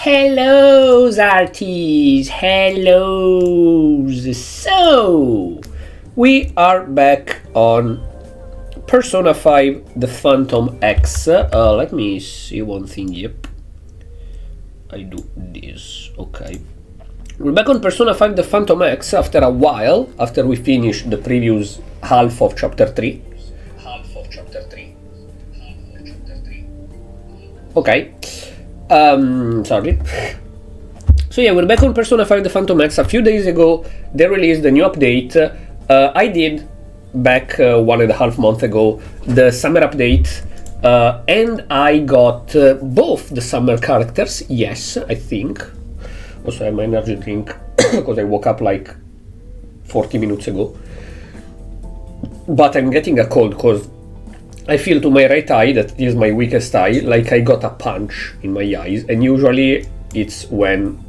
Hello, arties! Hello! So, we are back on Persona 5, the Phantom X. Let me see one thing. Yep. I do this. Okay. We're back on Persona 5, the Phantom X after a while, after we finished the previous half of Chapter 3. Okay. Sorry. So yeah, we're back on Persona 5 the Phantom X. A few days ago, they released a new update. I did, back 1.5 months ago, the summer update. And I got both the summer characters, yes, I think. Also, I have my energy drink, because I woke up like 40 minutes ago. But I'm getting a cold, because I feel to my right eye, that is my weakest eye, like I got a punch in my eyes, and usually it's when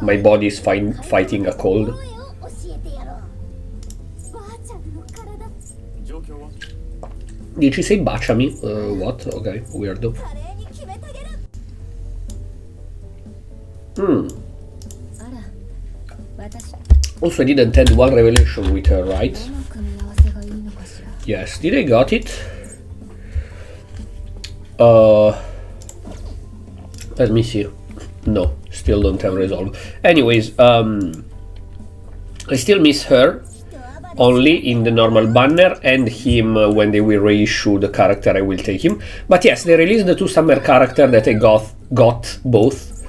my body is fighting a cold. Did she say baciami? What? Okay, weirdo. Also, I didn't have one revelation with her, right? Yes, did I got it? Let me see. No, still don't have resolve. Anyways, I still miss her, only in the normal banner, and him when they will reissue the character. I will take him. But yes, they released the 2 summer characters that I got both.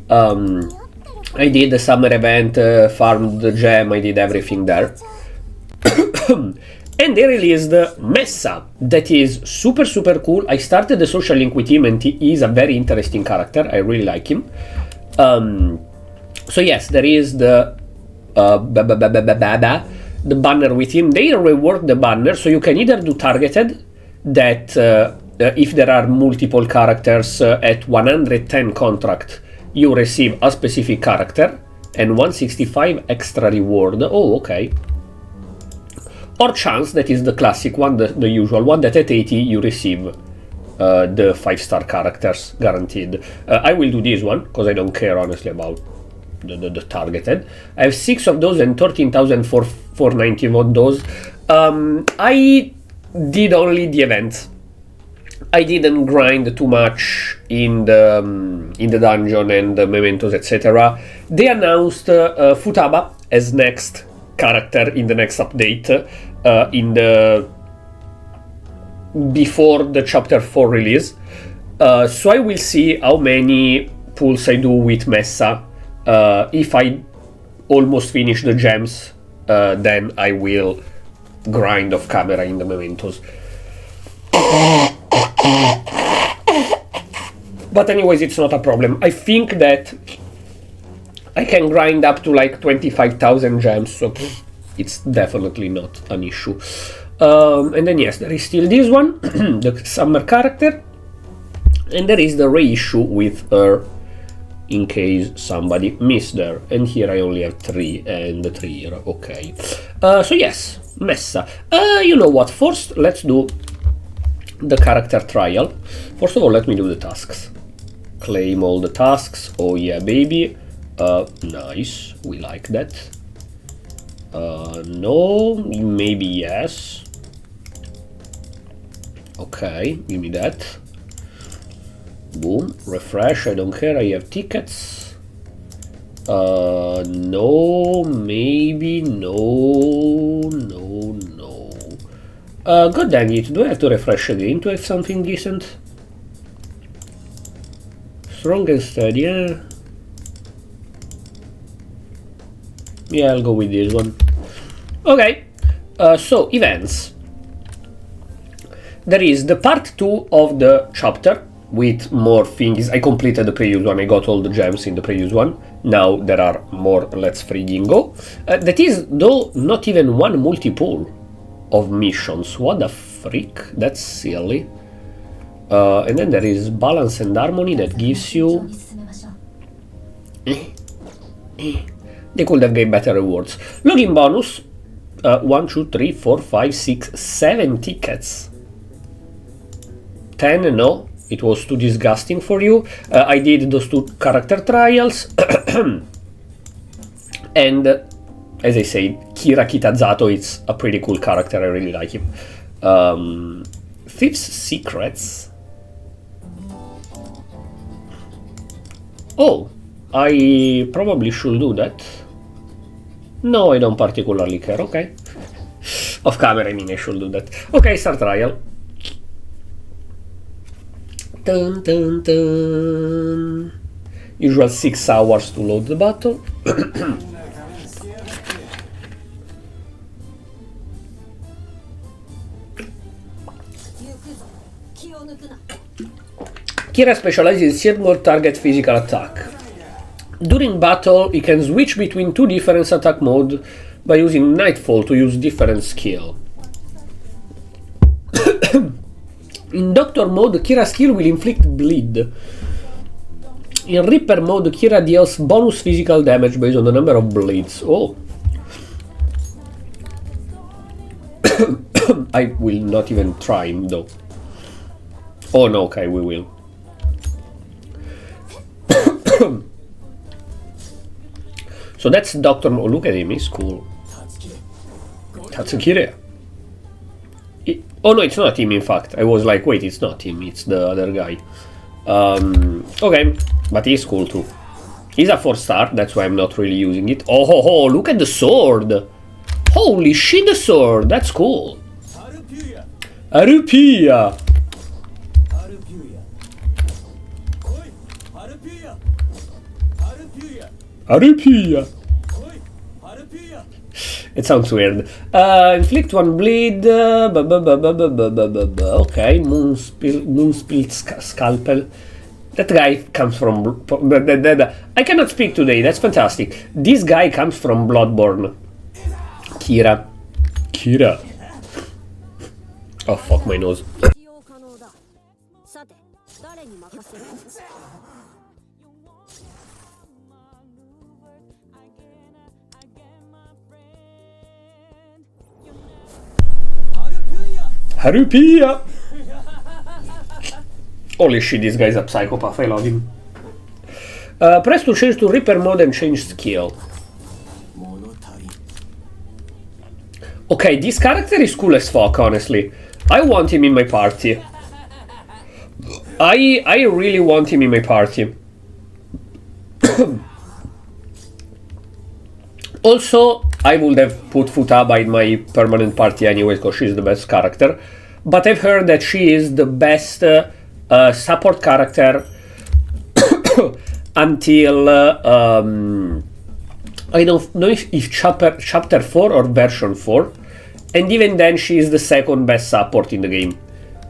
I did the summer event, farmed the gem, I did everything there. And they released Messa, that is super cool. I started the social link with him, and he is a very interesting character. I really like him. So yes, there is the banner with him. They rework the banner, so you can either do targeted, that if there are multiple characters at 110 contract, you receive a specific character, and 165 extra reward. Oh, okay. Or chance, that is the classic one, the usual one, that at 80 you receive the 5-star characters guaranteed. I will do this one, because I don't care honestly about the targeted. I have 6 of those and 13,490 of those. I did only the event. I didn't grind too much in the dungeon and the mementos, etc. They announced Futaba as next character in the next update, before the chapter 4 release. So I will see how many pulls I do with Messa. If I almost finish the gems, then I will grind off camera in the mementos. But anyways, it's not a problem. I think that I can grind up to like 25,000 gems, so it's definitely not an issue. And then yes, there is still this one, the summer character, and there is the reissue with her, in case somebody missed her. And here I only have 3, and the 3 here, okay. So yes, Messa. You know what, first let's do the character trial. First of all, let me do the tasks. Claim all the tasks, oh yeah baby. Nice, we like that. No, maybe yes. Okay, give me that. Boom, refresh, I don't care, I have tickets. No, maybe, no. God dang it, do I have to refresh again to have something decent? Strong and steady, yeah. Yeah, I'll go with this one. Okay, so events. There is the part 2 of the chapter with more things. I completed the previous one, I got all the gems in the previous one. Now there are more, let's friggin' go. That is, though, not even one multiple of missions. What the freak? That's silly. And then there is balance and harmony that gives you... They could have gave better rewards. Login bonus. 1, 2, 3, 4, 5, 6, 7 tickets. 10 no. it was too disgusting for you. I did those 2 character trials, and as I said, Kira Kitazato is a pretty cool character. I really like him. Thief's Secrets. Oh, I probably should do that. No, I don't particularly care. Okay. Off camera, I mean, I should do that. Okay, start trial. Dun, dun, dun. Usual 6 hours to load the battle. Kira specializes in single target physical attack. During battle, he can switch between 2 different attack modes by using Nightfall to use different skill. In Doctor mode, Kira's skill will inflict bleed. In Reaper mode, Kira deals bonus physical damage based on the number of bleeds. Oh. I will not even try him though. Oh no, okay, we will. So that's Doctor Mo. Look at him, he's cool. Tatsukire. Oh no, it's not him in fact. I was like, wait, it's not him, it's the other guy. Okay, but he's cool too. He's a 4-star, that's why I'm not really using it. Oh ho ho, look at the sword! Holy shit, the sword, that's cool. Arupia! Arupia! It sounds weird. Inflict 1 bleed. Okay, Moonspill Scalpel. That guy comes from... I cannot speak today, that's fantastic. This guy comes from Bloodborne. Kira. Oh, fuck my nose. Harupia! Holy shit, this guy's a psychopath, I love him. Press to change to Reaper mode and change skill. Okay, this character is cool as fuck, honestly. I want him in my party. I really want him in my party. Also, I would have put Futaba in my permanent party anyways, because she's the best character. But I've heard that she is the best support character until... I don't know if chapter 4 or version 4. And even then, she is the second best support in the game.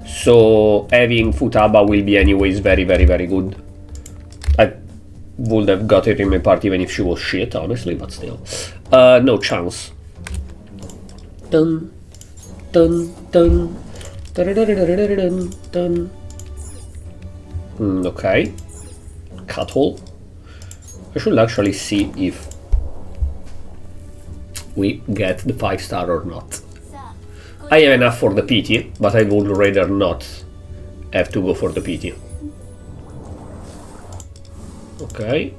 So, having Futaba will be anyways very, very, very good. I would have got it in my party even if she was shit, honestly, but still. No chance. Dun, dun, dun. Dun, dun. Okay. Cut hole. I should actually see if we get the 5-star or not. I have enough for the PT, but I would rather not have to go for the PT. Okay.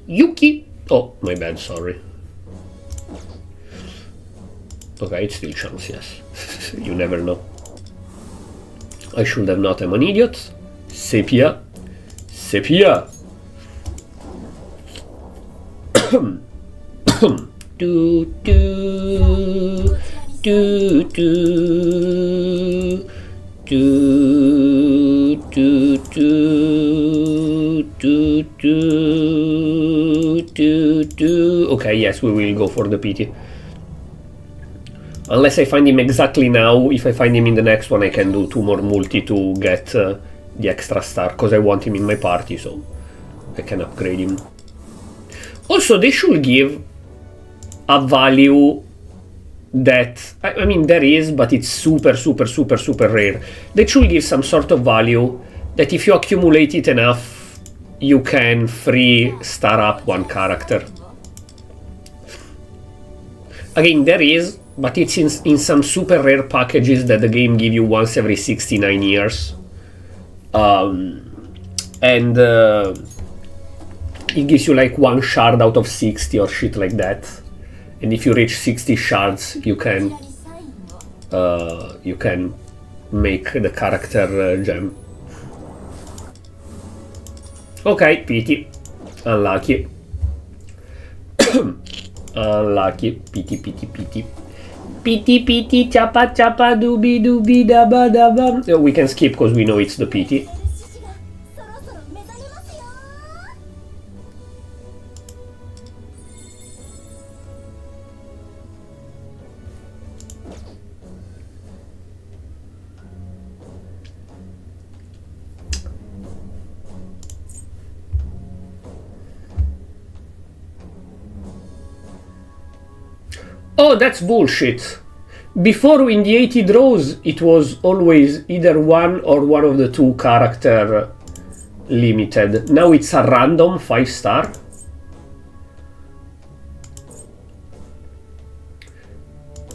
Yuki! Oh, my bad, sorry. Okay, it's still chance, yes. You never know. I should have not, I'm an idiot. Sepia. Sepia! Do do do do do do do do do. Okay, yes, we will go for the PT. Unless I find him exactly now. If I find him in the next one, I can do 2 more multi to get the extra star, because I want him in my party, so I can upgrade him. Also, they should give a value that, I mean, there is, but it's super, super, super, super rare. They should give some sort of value that if you accumulate it enough, you can free star up one character. Again, there is, But it's in some super rare packages that the game give you once every 69 years. And it gives you like 1 shard out of 60 or shit like that. And if you reach 60 shards, you can make the character gem. Okay, pity. Unlucky. Unlucky. Pity, pity, pity. Pity, pity, chapa, chapa, dooby, dooby, daba, daba. We can skip because we know it's the pity. Oh, that's bullshit. Before in the 80 draws, it was always either one or one of the 2 character limited. Now it's a random 5-star.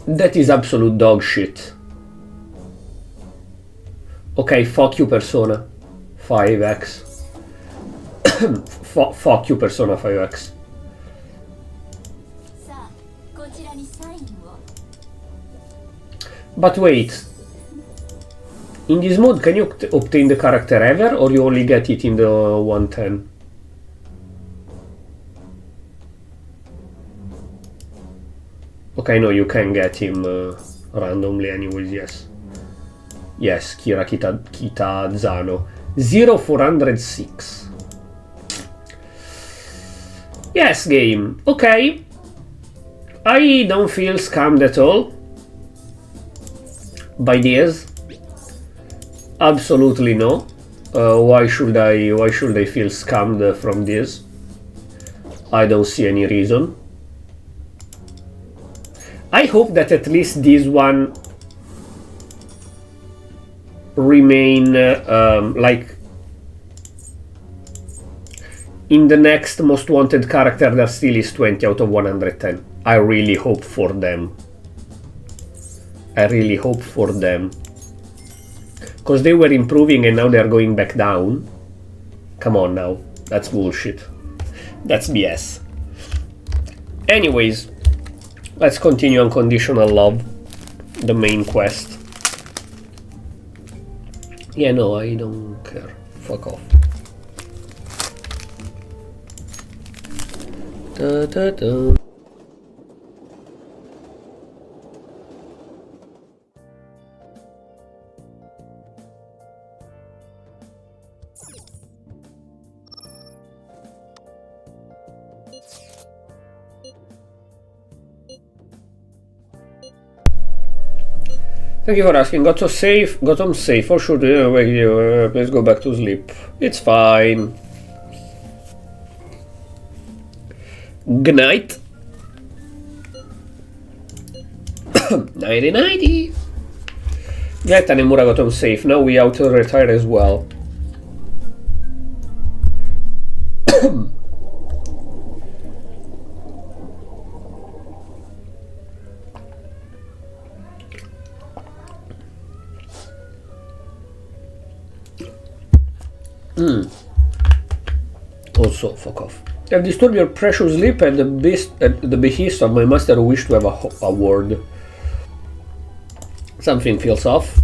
That is absolute dog shit. Okay, fuck you, Persona 5X. Fuck you, Persona 5X. But wait, in this mode can you obtain the character ever, or you only get it in the 110? Okay, no, you can get him randomly anyways, yes. Yes, Kira Kitazano. 0406. Yes, game. Okay. I don't feel scammed at all by this. Absolutely no. Why should I feel scammed from this? I don't see any reason. I hope that at least this one remain like in the next most wanted character there still is 20 out of 110. I really hope for them. I really hope for them. Because they were improving and now they're going back down. Come on now. That's bullshit. That's BS. Anyways, let's continue Unconditional Love. The main quest. Yeah, no, I don't care. Fuck off. Da, da, da. Thank you for asking. Got home safe. For sure. Please go back to sleep. It's fine. Good night. 90-90. Get Tanemura got home safe. Now we auto-retire as well. Also, fuck off. I've disturbed your precious sleep and the behest of my master who wished to have a word. Something feels off.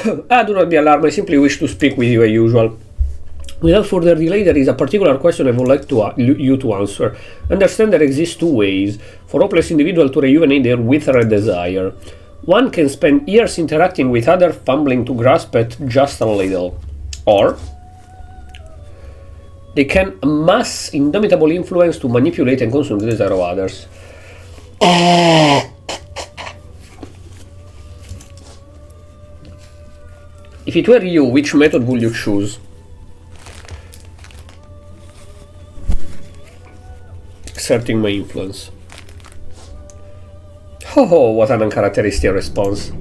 Do not be alarmed. I simply wish to speak with you as usual. Without further delay, there is a particular question I would like you to answer. Understand there exist 2 ways for hopeless individual to rejuvenate their withered desire. One can spend years interacting with others, fumbling to grasp it just a little. Or they can amass indomitable influence to manipulate and consume the desire of others. If it were you, which method would you choose? Exerting my influence. Oh, what an uncharacteristic response.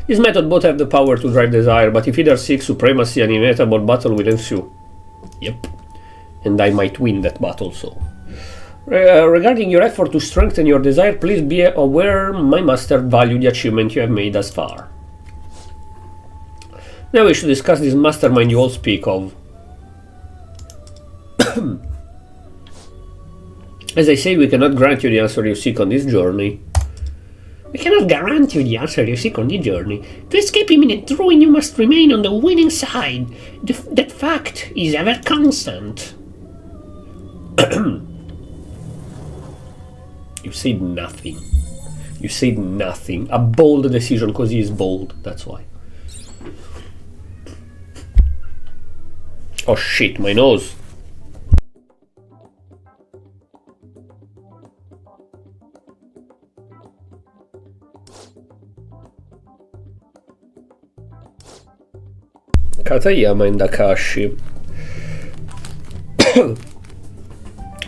This method both have the power to drive desire, but if either seeks supremacy, an inevitable battle will ensue. Yep. And I might win that battle, so... Regarding your effort to strengthen your desire, please be aware my master value the achievement you have made thus far. Now we should discuss this mastermind you all speak of. As I say, we cannot grant you the answer you seek on this journey. We cannot guarantee you the answer you seek on this journey. To escape imminent ruin, you must remain on the winning side. That fact is ever constant. You said nothing. You said nothing. A bold decision, because he is bold, that's why. Oh shit, my nose. Katayama and Akashi.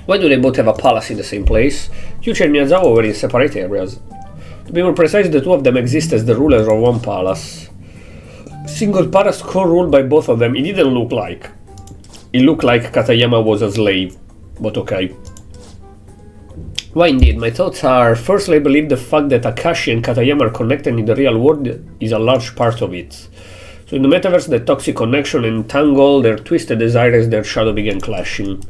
Why do they both have a palace in the same place? Yuchi and Miyazawa were in separate areas. To be more precise, the two of them exist as the rulers of one palace. Single palace co-ruled by both of them. It didn't look like. It looked like Katayama was a slave, but okay. Why indeed, my thoughts are, firstly I believe the fact that Akashi and Katayama are connected in the real world is a large part of it. So in the metaverse, the toxic connection entangled their twisted desires, their shadow began clashing.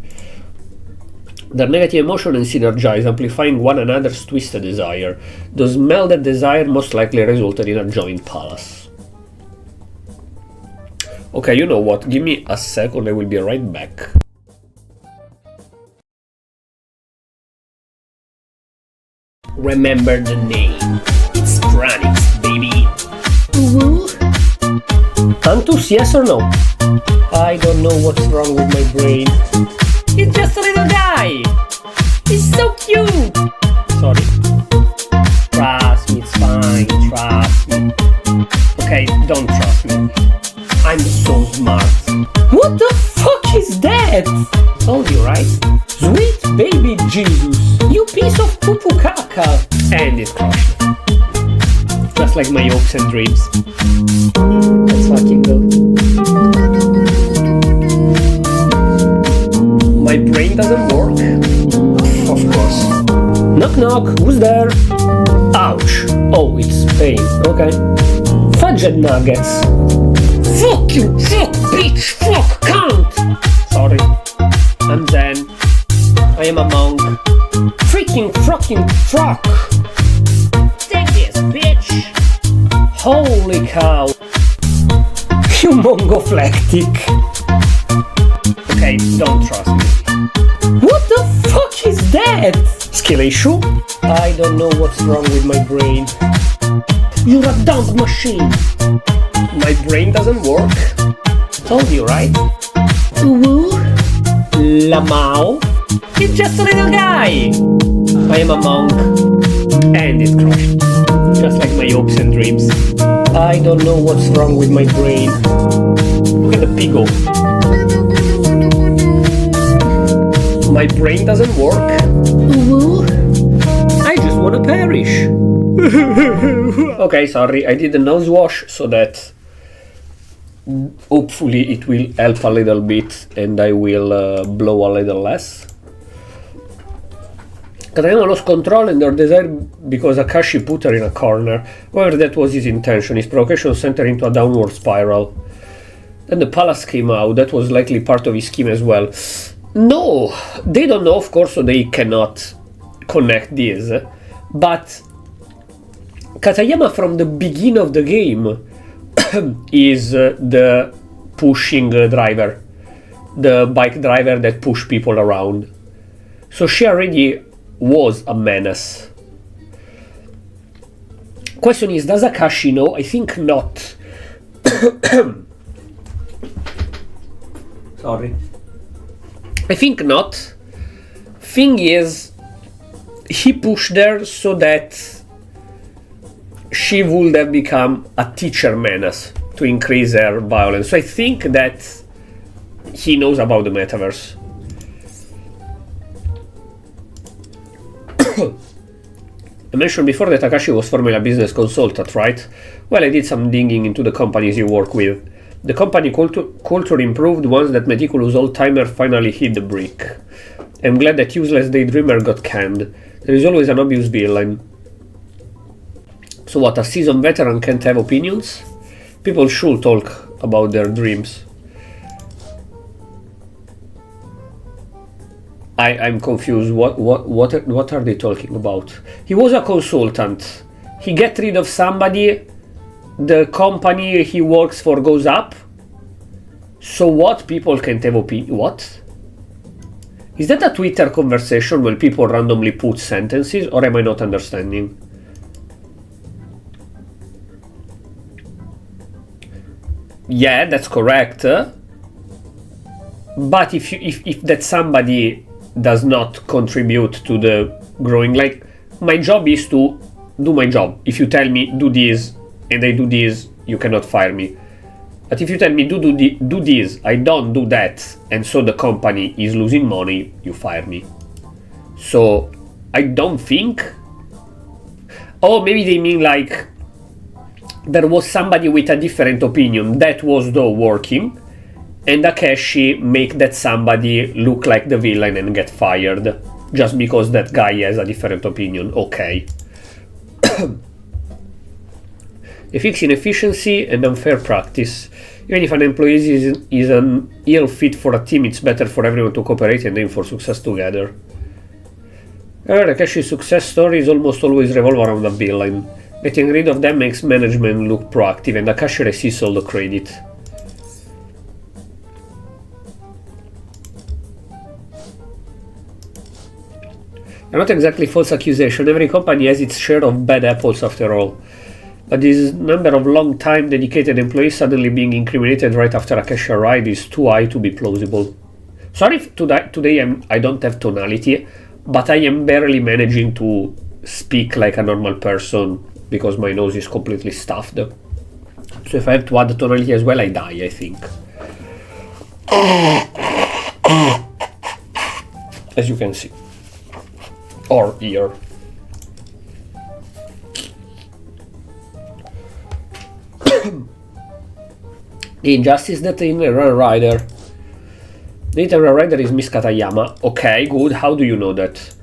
Their negative emotion and synergize, amplifying one another's twisted desire. Those melded desire most likely resulted in a joint palace. Okay, you know what, give me a second, I will be right back. Remember the name. It's Franix, baby. Woo? Antus, yes or no? I don't know what's wrong with my brain. He's just a little guy! He's so cute! Sorry. Trust me, it's fine, trust me. Okay, don't trust me. I'm so smart. What the fuck is that? Told you, right? Sweet baby Jesus! You piece of poo-poo caca! And it's crushed. Just like my hopes and dreams. Let's fucking go. My brain doesn't work? Of course. Knock knock, who's there? Ouch. Oh, it's pain. Okay. Fudged nuggets. Fuck you, fuck bitch, fuck cunt! Sorry. I'm Zen. I am a monk. Freaking frock. Take this, bitch! Holy cow. You mongoflectic. Okay, don't trust me. What the fuck is that? Skill issue? I don't know what's wrong with my brain. You're a dumb machine. My brain doesn't work. Told you, right? Woo? Lamau? He's just a little guy. I am a monk. And it's crushed. Just like my hopes and dreams. I don't know what's wrong with my brain. Look at the pigo. My brain doesn't work. I just wanna perish. Okay, sorry, I did a nose wash so that hopefully it will help a little bit and I will blow a little less. Katayama lost control and her desire because Akashi put her in a corner. However, that was his intention. His provocation sent her into a downward spiral. Then the palace came out. That was likely part of his scheme as well. No, they don't know, of course, so they cannot connect this. But Katayama from the beginning of the game is the pushing driver, the bike driver that push people around. So she already was a menace. Question is, does Akashi know? I think not. Sorry. I think not. Thing is, he pushed her so that she would have become a teacher menace to increase her violence. So I think that he knows about the metaverse. I mentioned before that Takashi was formerly a business consultant, right? Well, I did some digging into the companies you work with. The company culture improved once that meticulous old-timer finally hit the brick. I'm glad that Useless Daydreamer got canned. There is always an obvious villain. So what, a seasoned veteran can't have opinions? People should talk about their dreams. I'm confused. What are they talking about? He was a consultant. He get rid of somebody. The company he works for goes up. So what? People can't have opinion. What? Is that a Twitter conversation when people randomly put sentences, or am I not understanding? Yeah, that's correct. But if that somebody does not contribute to the growing, like, my job is to do my job. If you tell me do this and I do this, you cannot fire me. But if you tell me do this, I don't do that, and so the company is losing money, you fire me. So I don't think. Oh, maybe they mean like there was somebody with a different opinion that was though working, and Akeshi make that somebody look like the villain and get fired just because that guy has a different opinion. Okay. They fix inefficiency and unfair practice. Even if an employee is an ill fit for a team, it's better for everyone to cooperate and aim for success together. Akeshi's success stories almost always revolve around a villain. Getting rid of them makes management look proactive, and Akashi receives all the credit. Not exactly false accusation. Every company has its share of bad apples after all. But this number of long-time dedicated employees suddenly being incriminated right after Akeshi arrived is too high to be plausible. Sorry if today I don't have tonality, but I am barely managing to speak like a normal person because my nose is completely stuffed. So if I have to add tonality as well, I die, I think. As you can see. Or hear. The injustice that in Run Rider. The Run Rider is Miss Katayama. Okay, good. How do you know that?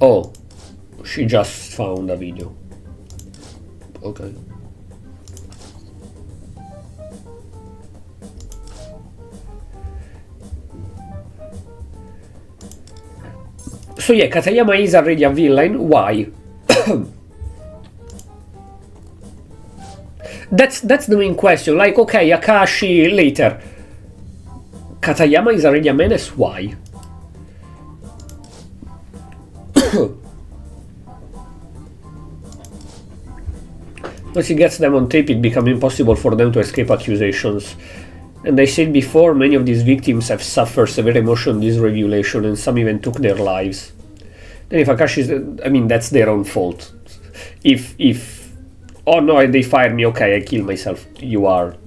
Oh, she just found a video. Okay. So yeah, Katayama is already a villain. Why? That's the main question. Like, okay, Akashi later. Katayama is already a menace. Why? Once he gets them on tape, it becomes impossible for them to escape accusations. And I said before, many of these victims have suffered severe emotional dysregulation, and some even took their lives. Then if Akashi's, I mean, that's their own fault. If oh no, they fire me, okay, I kill myself. You are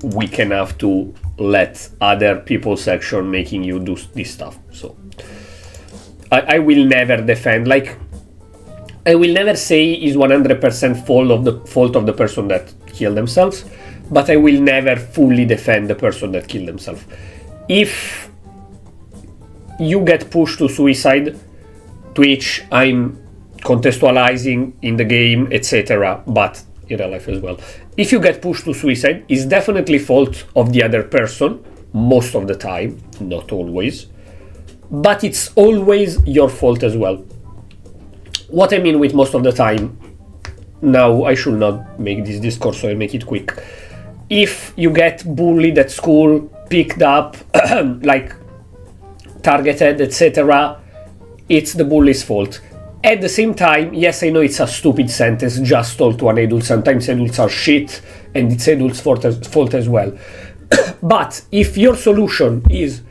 weak enough to let other people's action making you do this stuff. So I will never defend, like, I will never say is 100% fault of the person that killed themselves, but I will never fully defend the person that killed themselves. If you get pushed to suicide, to which I'm contextualizing in the game, etc., but in real life as well. If you get pushed to suicide, it's definitely fault of the other person, most of the time, not always, but it's always your fault as well. What I mean with most of the time, now I should not make this discourse, so I make it quick. If you get bullied at school, picked up, like targeted, etc., it's the bully's fault. At the same time, yes, I know it's a stupid sentence just told to an adult. Sometimes adults are shit, and it's adults' fault as well. But if your solution is...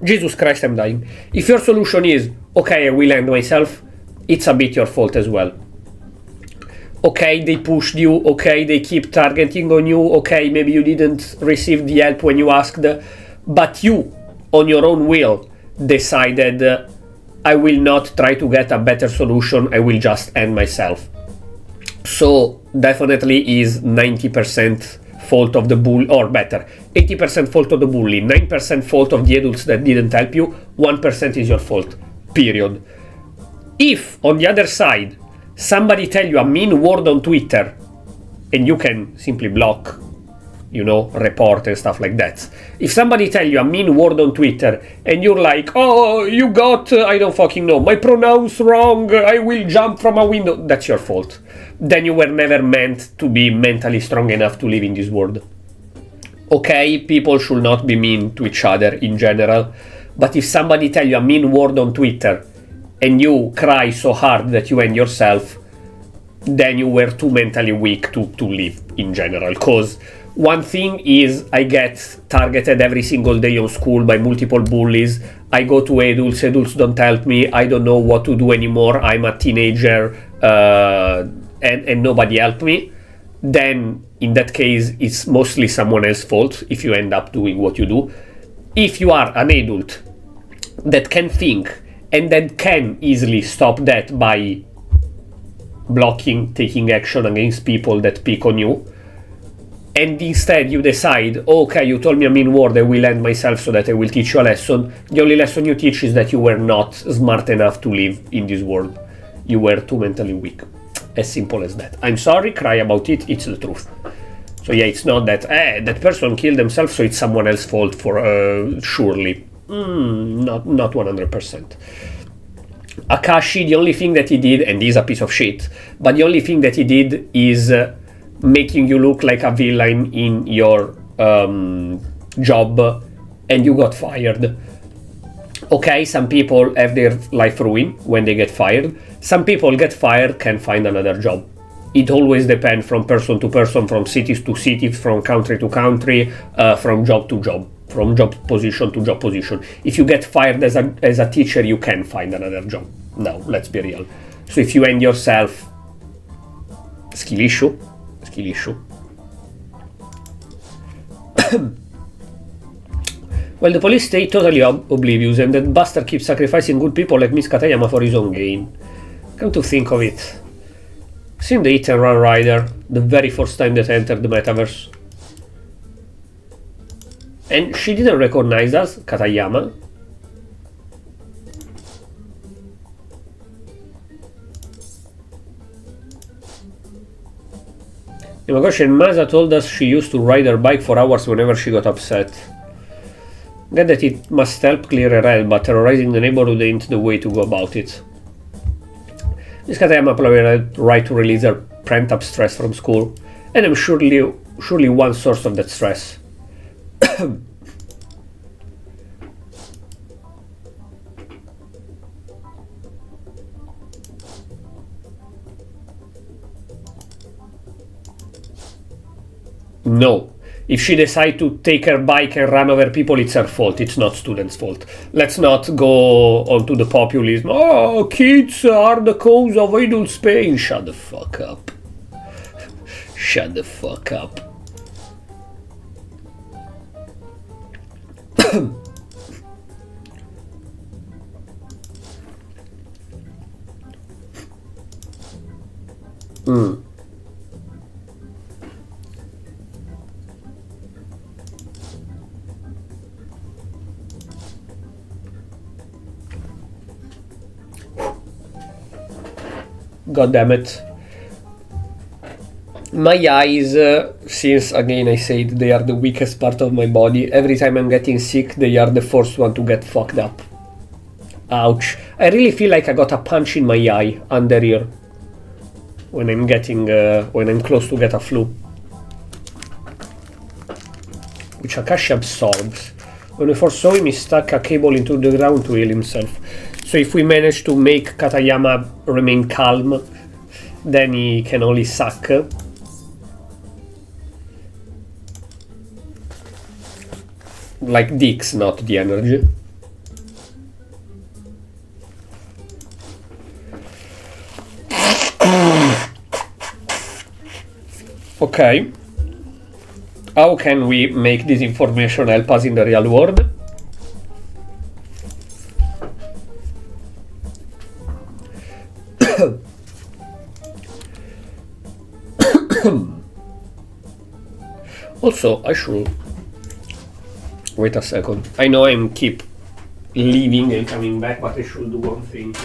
Jesus Christ, I'm dying. If your solution is, okay, I will end myself, it's a bit your fault as well. Okay, they pushed you, okay, they keep targeting on you, okay, maybe you didn't receive the help when you asked, but you, on your own will, decided, I will not try to get a better solution, I will just end myself. So definitely is 90% fault of the bull, or better, 80% fault of the bully, 9% fault of the adults that didn't help you, 1% is your fault, period. If, on the other side, somebody tell you a mean word on Twitter, and you can simply block, report and stuff like that. If somebody tell you a mean word on Twitter, and you're like, oh, you got, I don't fucking know, my pronouns wrong, I will jump from a window, that's your fault. Then you were never meant to be mentally strong enough to live in this world. Okay, people should not be mean to each other in general, but if somebody tell you a mean word on Twitter, and you cry so hard that you end yourself, then you were too mentally weak to live in general. Because one thing is, I get targeted every single day on school by multiple bullies. I go to adults don't help me, I don't know what to do anymore, I'm a teenager, and nobody helped me. Then, in that case, it's mostly someone else's fault if you end up doing what you do. If you are an adult that can think, and that can easily stop that by blocking, taking action against people that pick on you, and instead you decide, okay, you told me a mean word, I will end myself so that I will teach you a lesson. The only lesson you teach is that you were not smart enough to live in this world. You were too mentally weak. As simple as that. I'm sorry, cry about it, it's the truth. So yeah, it's not that, that person killed themselves, so it's someone else's fault for, surely. Not 100%. Akashi, the only thing that he did, and he's a piece of shit, but the only thing that he did is making you look like a villain in your job, and you got fired. Okay, some people have their life ruined when they get fired. Some people get fired, can find another job. It always depends from person to person, from cities to cities, from country to country, from job to job, from job position to job position. If you get fired as a teacher, you can find another job. Now, let's be real. So if you end yourself, skill issue. Well, the police stay totally oblivious, and that bastard keeps sacrificing good people like Miss Katayama for his own gain. Come to think of it, seen the Hit and Run rider the very first time that I entered the metaverse, and she didn't recognize us, Katayama. Oh my gosh, and Masa told us she used to ride her bike for hours whenever she got upset. Get that it must help clear her head, but terrorizing the neighborhood ain't the way to go about it. Miss Katayama probably had the right to release her pent-up stress from school, and I'm surely one source of that stress. No. If she decides to take her bike and run over people, it's her fault. It's not students' fault. Let's not go onto the populism. Oh, kids are the cause of adults' pain. Shut the fuck up. Shut the fuck up. God damn it. My eyes, since again I said they are the weakest part of my body, every time I'm getting sick they are the first one to get fucked up. Ouch. I really feel like I got a punch in my eye under here when I'm close to get a flu. Which Akashi absorbs. When we first saw him, he stuck a cable into the ground to heal himself. So if we manage to make Katayama remain calm, then he can only suck. Like dicks, not the energy. Okay. How can we make this information help us in the real world? Also, I should... Wait a second. I know I'm keep leaving and coming back, but I should do one thing.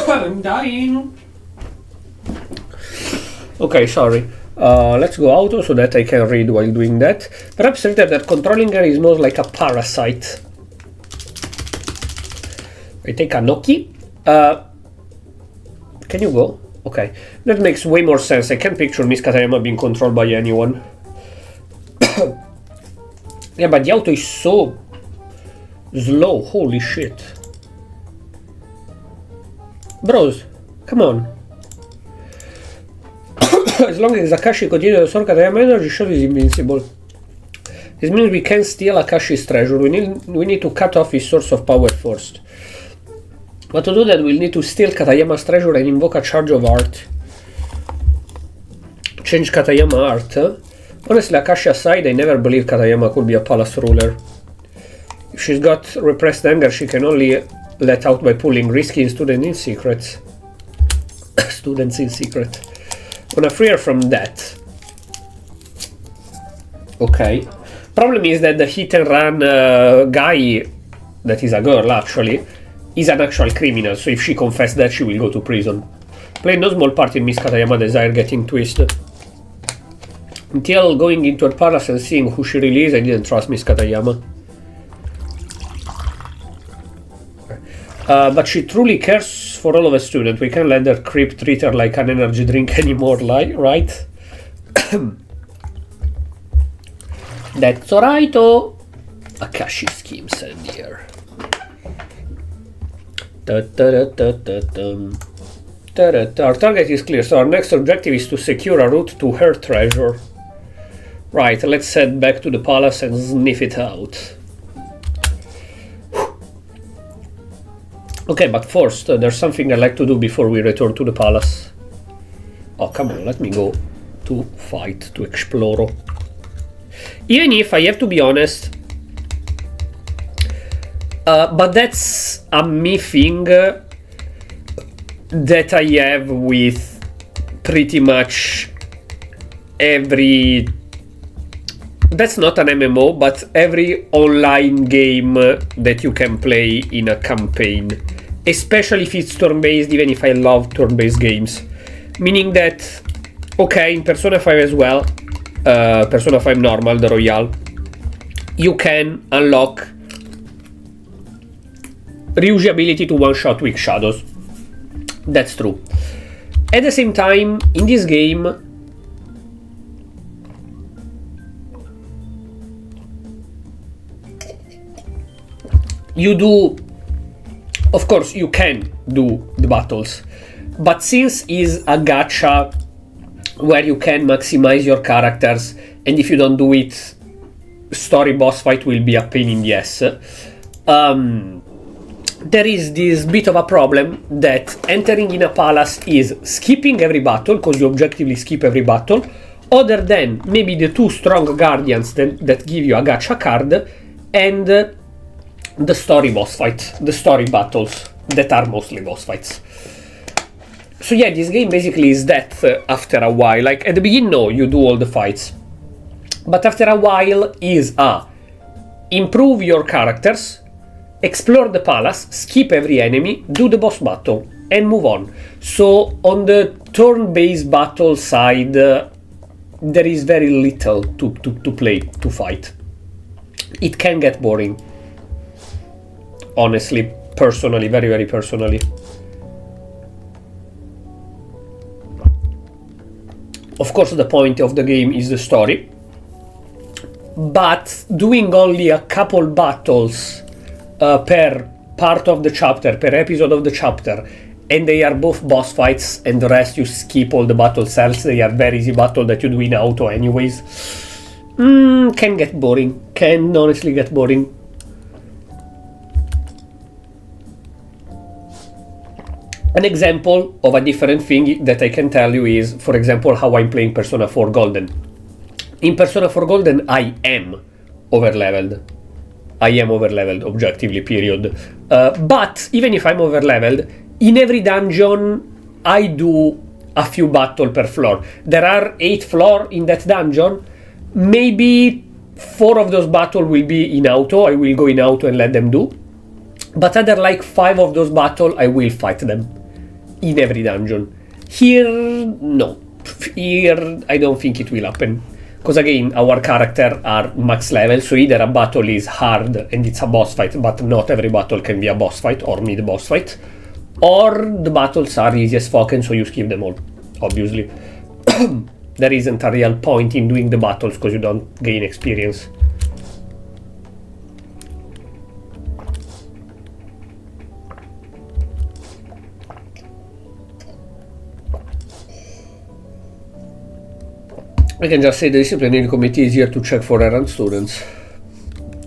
I'm dying. Okay, sorry. Let's go auto so that I can read while doing that. Perhaps written that controlling her is more like a parasite. I take a Noki. Can you go? Okay. That makes way more sense. I can't picture Miss Katayama being controlled by anyone. Yeah, but the auto is so slow. Holy shit. Bros, come on. As long as Akashi continues to absorb Katayama energy, Shot is invincible. This means we can steal Akashi's treasure. We need to cut off his source of power first. But to do that, we'll need to steal Katayama's treasure and invoke a charge of art. Change Katayama art. Honestly, Akashi aside, I never believed Katayama could be a palace ruler. If she's got repressed anger, she can only let out by pulling risky students in secret. Students in secret. Gonna free her from that. Okay. Problem is that the hit and run guy, that is a girl actually, is an actual criminal, so if she confessed that, she will go to prison. Played no small part in Miss Katayama's desire getting twisted. Until going into her palace and seeing who she really is, I didn't trust Miss Katayama. But she truly cares for all of us students. We can't let her creep treat her like an energy drink anymore, right? That's alright, oh. Akashi scheme send here. Our target is clear, so our next objective is to secure a route to her treasure. Right, let's head back to the palace and sniff it out. Okay, but first, there's something I'd like to do before we return to the palace. Oh, come on, let me go to fight, to explore. Even if, I have to be honest, but that's a me thing that I have with pretty much every... That's not an MMO, but every online game that you can play in a campaign. Especially if it's turn-based, even if I love turn-based games. Meaning that, okay, in Persona 5 as well, Persona 5 normal, the Royale, you can unlock Ryuji ability to one-shot weak shadows. That's true. At the same time, in this game, you do, of course, you can do the battles, but since it's a gacha where you can maximize your characters, and if you don't do it, story boss fight will be a pain in the ass. There is this bit of a problem that entering in a palace is skipping every battle, because you objectively skip every battle, other than maybe the 2 strong guardians that give you a gacha card, and the story boss fight, the story battles that are mostly boss fights. So yeah, this game basically is that after a while. Like at the beginning, no, you do all the fights, but after a while is improve your characters, explore the palace, skip every enemy, do the boss battle, and move on. So on the turn-based battle side, there is very little to play, to fight. It can get boring. Honestly, personally, very, very personally. Of course, the point of the game is the story, but doing only a couple battles per part of the chapter, per episode of the chapter, and they are both boss fights, and the rest you skip all the battle cells, they are very easy battle that you do in auto anyways, can get boring, can honestly get boring. An example of a different thing that I can tell you is, for example, how I'm playing Persona 4 Golden. In Persona 4 Golden, I am overleveled. I am overleveled, objectively, period. But even if I'm overleveled, in every dungeon, I do a few battles per floor. There are 8 floors in that dungeon. Maybe 4 of those battles will be in auto. I will go in auto and let them do. But other like 5 of those battles, I will fight them in every dungeon. Here, no. Here, I don't think it will happen. Because again, our characters are max level, so either a battle is hard and it's a boss fight, but not every battle can be a boss fight or mid-boss fight, or the battles are easy as fuck and so you skip them all, obviously. There isn't a real point in doing the battles because you don't gain experience. I can just say the disciplinary committee is here to check for errant students.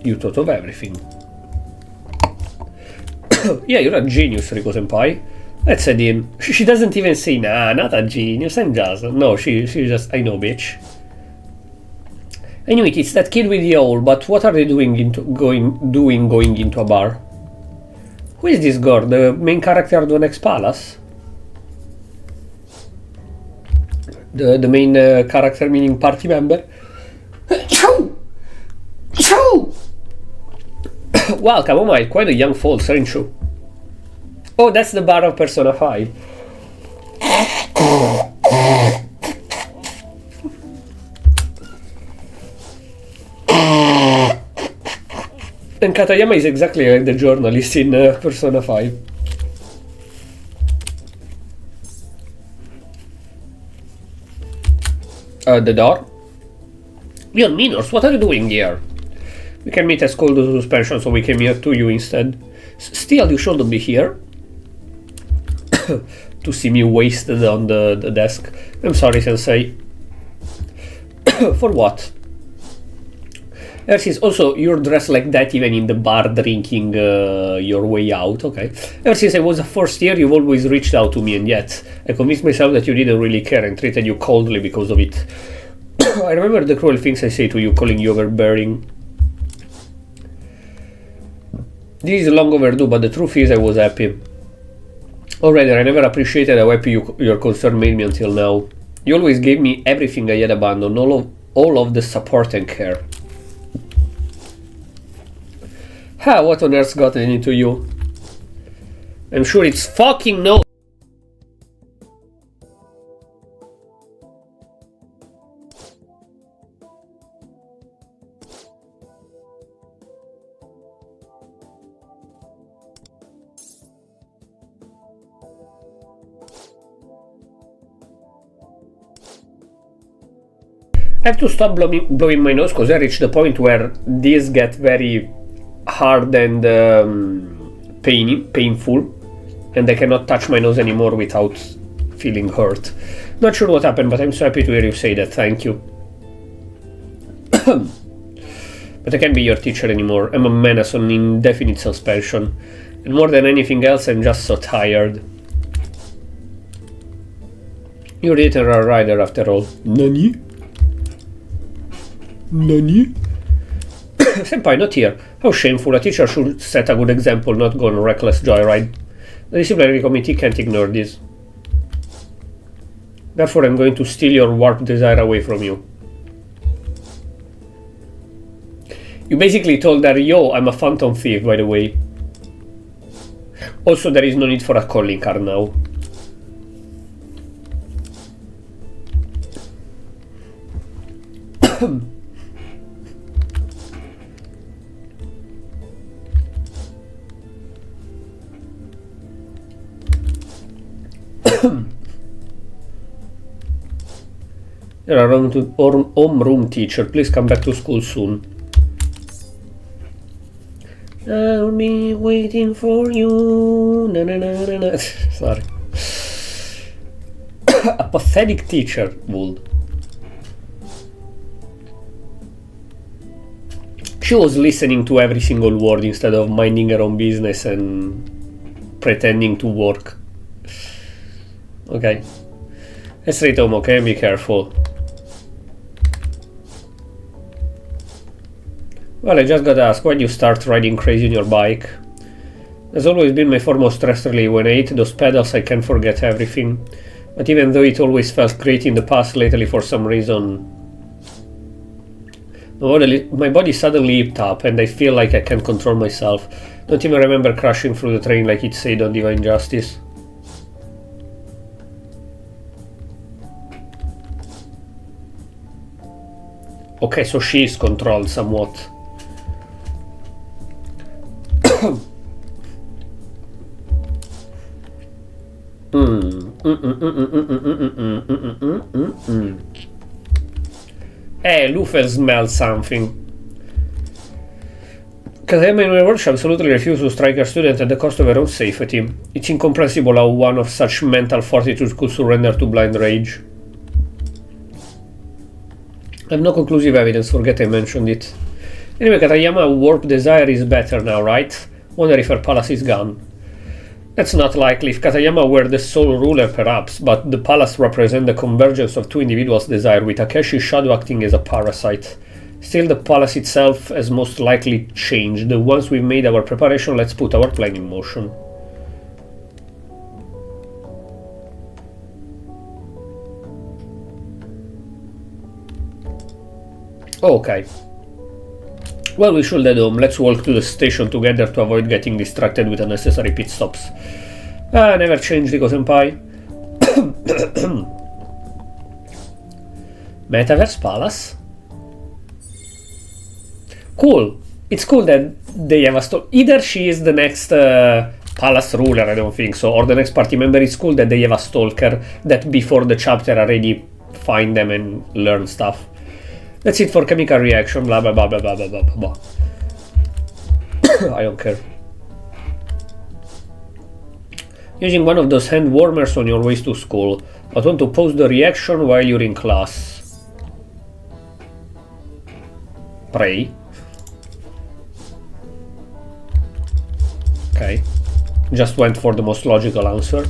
You thought of everything. Yeah, you're a genius, Rico Senpai. Let's head in. She doesn't even say, nah, not a genius, I'm just... No, she just, I know, bitch. Anyway, it's that kid with the owl, but what are they doing going into a bar? Who is this girl? The main character of the next palace? The main character, meaning party member. Choo! Choo! Welcome, oh my, quite a young folks, aren't you? Oh, that's the bar of Persona 5. And Katayama is exactly like the journalist in Persona 5. The door? Leon Minors, what are you doing here? We can meet at school to suspension, so we came here to you instead. Still, you shouldn't be here. To see me wasted on the desk. I'm sorry, Sensei. For what? Also, you're dressed like that even in the bar drinking your way out, okay. Ever since I was a first year, you've always reached out to me, and yet I convinced myself that you didn't really care and treated you coldly because of it. I remember the cruel things I say to you, calling you overbearing. This is long overdue, but the truth is I was happy. Or rather, I never appreciated how happy your concern made me until now. You always gave me everything I had abandoned, all of the support and care. What on earth's gotten into you? I'm sure it's fucking no. I have to stop blowing my nose because I reached the point where these get very hard and painful, and I cannot touch my nose anymore without feeling hurt. Not sure what happened, but I'm so happy to hear you say that. Thank you. But I can't be your teacher anymore. I'm a menace on indefinite suspension. And more than anything else, I'm just so tired. You're the literal rider after all. Nani? Nani? Senpai, not here. How shameful. A teacher should set a good example, not go on a reckless joyride. The disciplinary committee can't ignore this. Therefore, I'm going to steal your warp desire away from you. You basically told her, yo, I'm a phantom thief, by the way. Also, there is no need for a calling card now. You're a homeroom teacher. Please come back to school soon. I'll be waiting for you. Na, na, na, na, na. Sorry. A pathetic teacher, Wold. She was listening to every single word instead of minding her own business and pretending to work. Okay. Let's straight home, okay? Be careful. Well, I just gotta ask, when you start riding crazy on your bike? There's always been my foremost stress relay. When I hit those pedals, I can't forget everything. But even though it always felt great in the past, lately for some reason, my body suddenly hipped up and I feel like I can't control myself. Don't even remember crashing through the train like it said on Divine Justice. Okay, so she is controlled somewhat. Hey, Luther smells something. Katayama University absolutely refused to strike her student at the cost of her own safety. It's incomprehensible how one of such mental fortitude could surrender to blind rage. I have no conclusive evidence, forget I mentioned it. Anyway, Katayama warp desire is better now, right? Wonder if her palace is gone. That's not likely. If Katayama were the sole ruler, perhaps, but the palace represents the convergence of two individuals' desire, with Takeshi's shadow acting as a parasite. Still, the palace itself has most likely changed. Once we've made our preparation, let's put our plan in motion. Okay. Well, we should head home. Let's walk to the station together to avoid getting distracted with unnecessary pit stops. Never change, Riko-senpai. Metaverse Palace? Cool. It's cool that they have a either she is the next palace ruler, I don't think so, or the next party member. It's cool that they have a stalker that before the chapter already find them and learn stuff. That's it for chemical reaction, blah blah blah blah blah blah blah blah. I don't care. Using one of those hand warmers on your ways to school, but want to pause the reaction while you're in class. Pray. Okay. Just went for the most logical answer.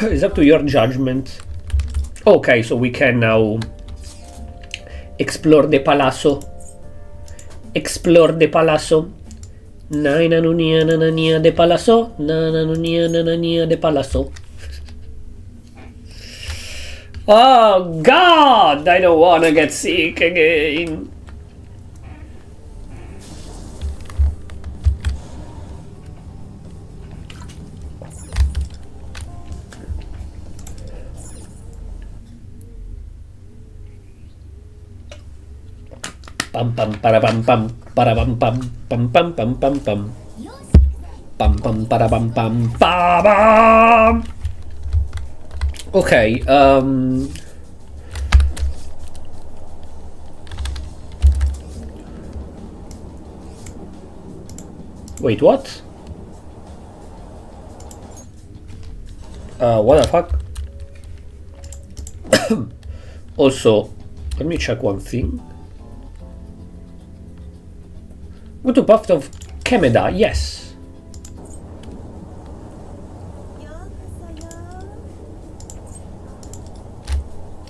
It's up to your judgment. Okay, so we can now explore the palazzo. Explore the palazzo. Nanania nanania de palazzo. Nanania nanania de palazzo. Oh God! I don't wanna get sick again. Pam pam para pam pam para pam pam pam pam pam pam pam pam pam para pam pam pam. Okay, Wait, what? What the fuck? Also, let me check one thing. Go to path of Kemeda, yes.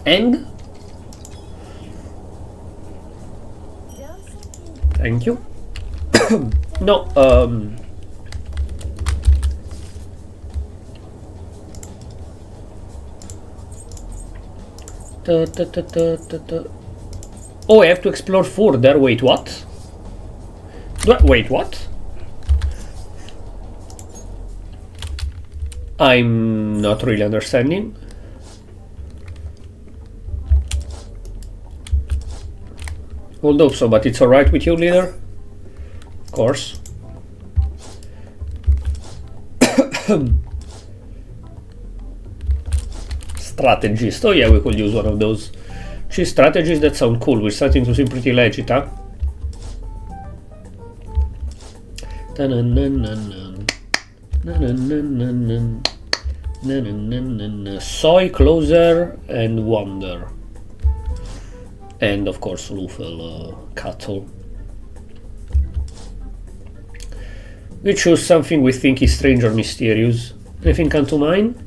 Eng? Thank you. No, Oh, I have to explore further. Wait, what? Wait, what? I'm not really understanding. Hold up, so, but it's alright with you, leader? Of course. Strategist. Oh yeah, we could use one of those. She's strategists that sound cool. We're starting to seem pretty legit, huh? Soy, Closer, and Wonder. And of course, Lufel, Cattle. We choose something we think is strange or mysterious. Anything come to mind?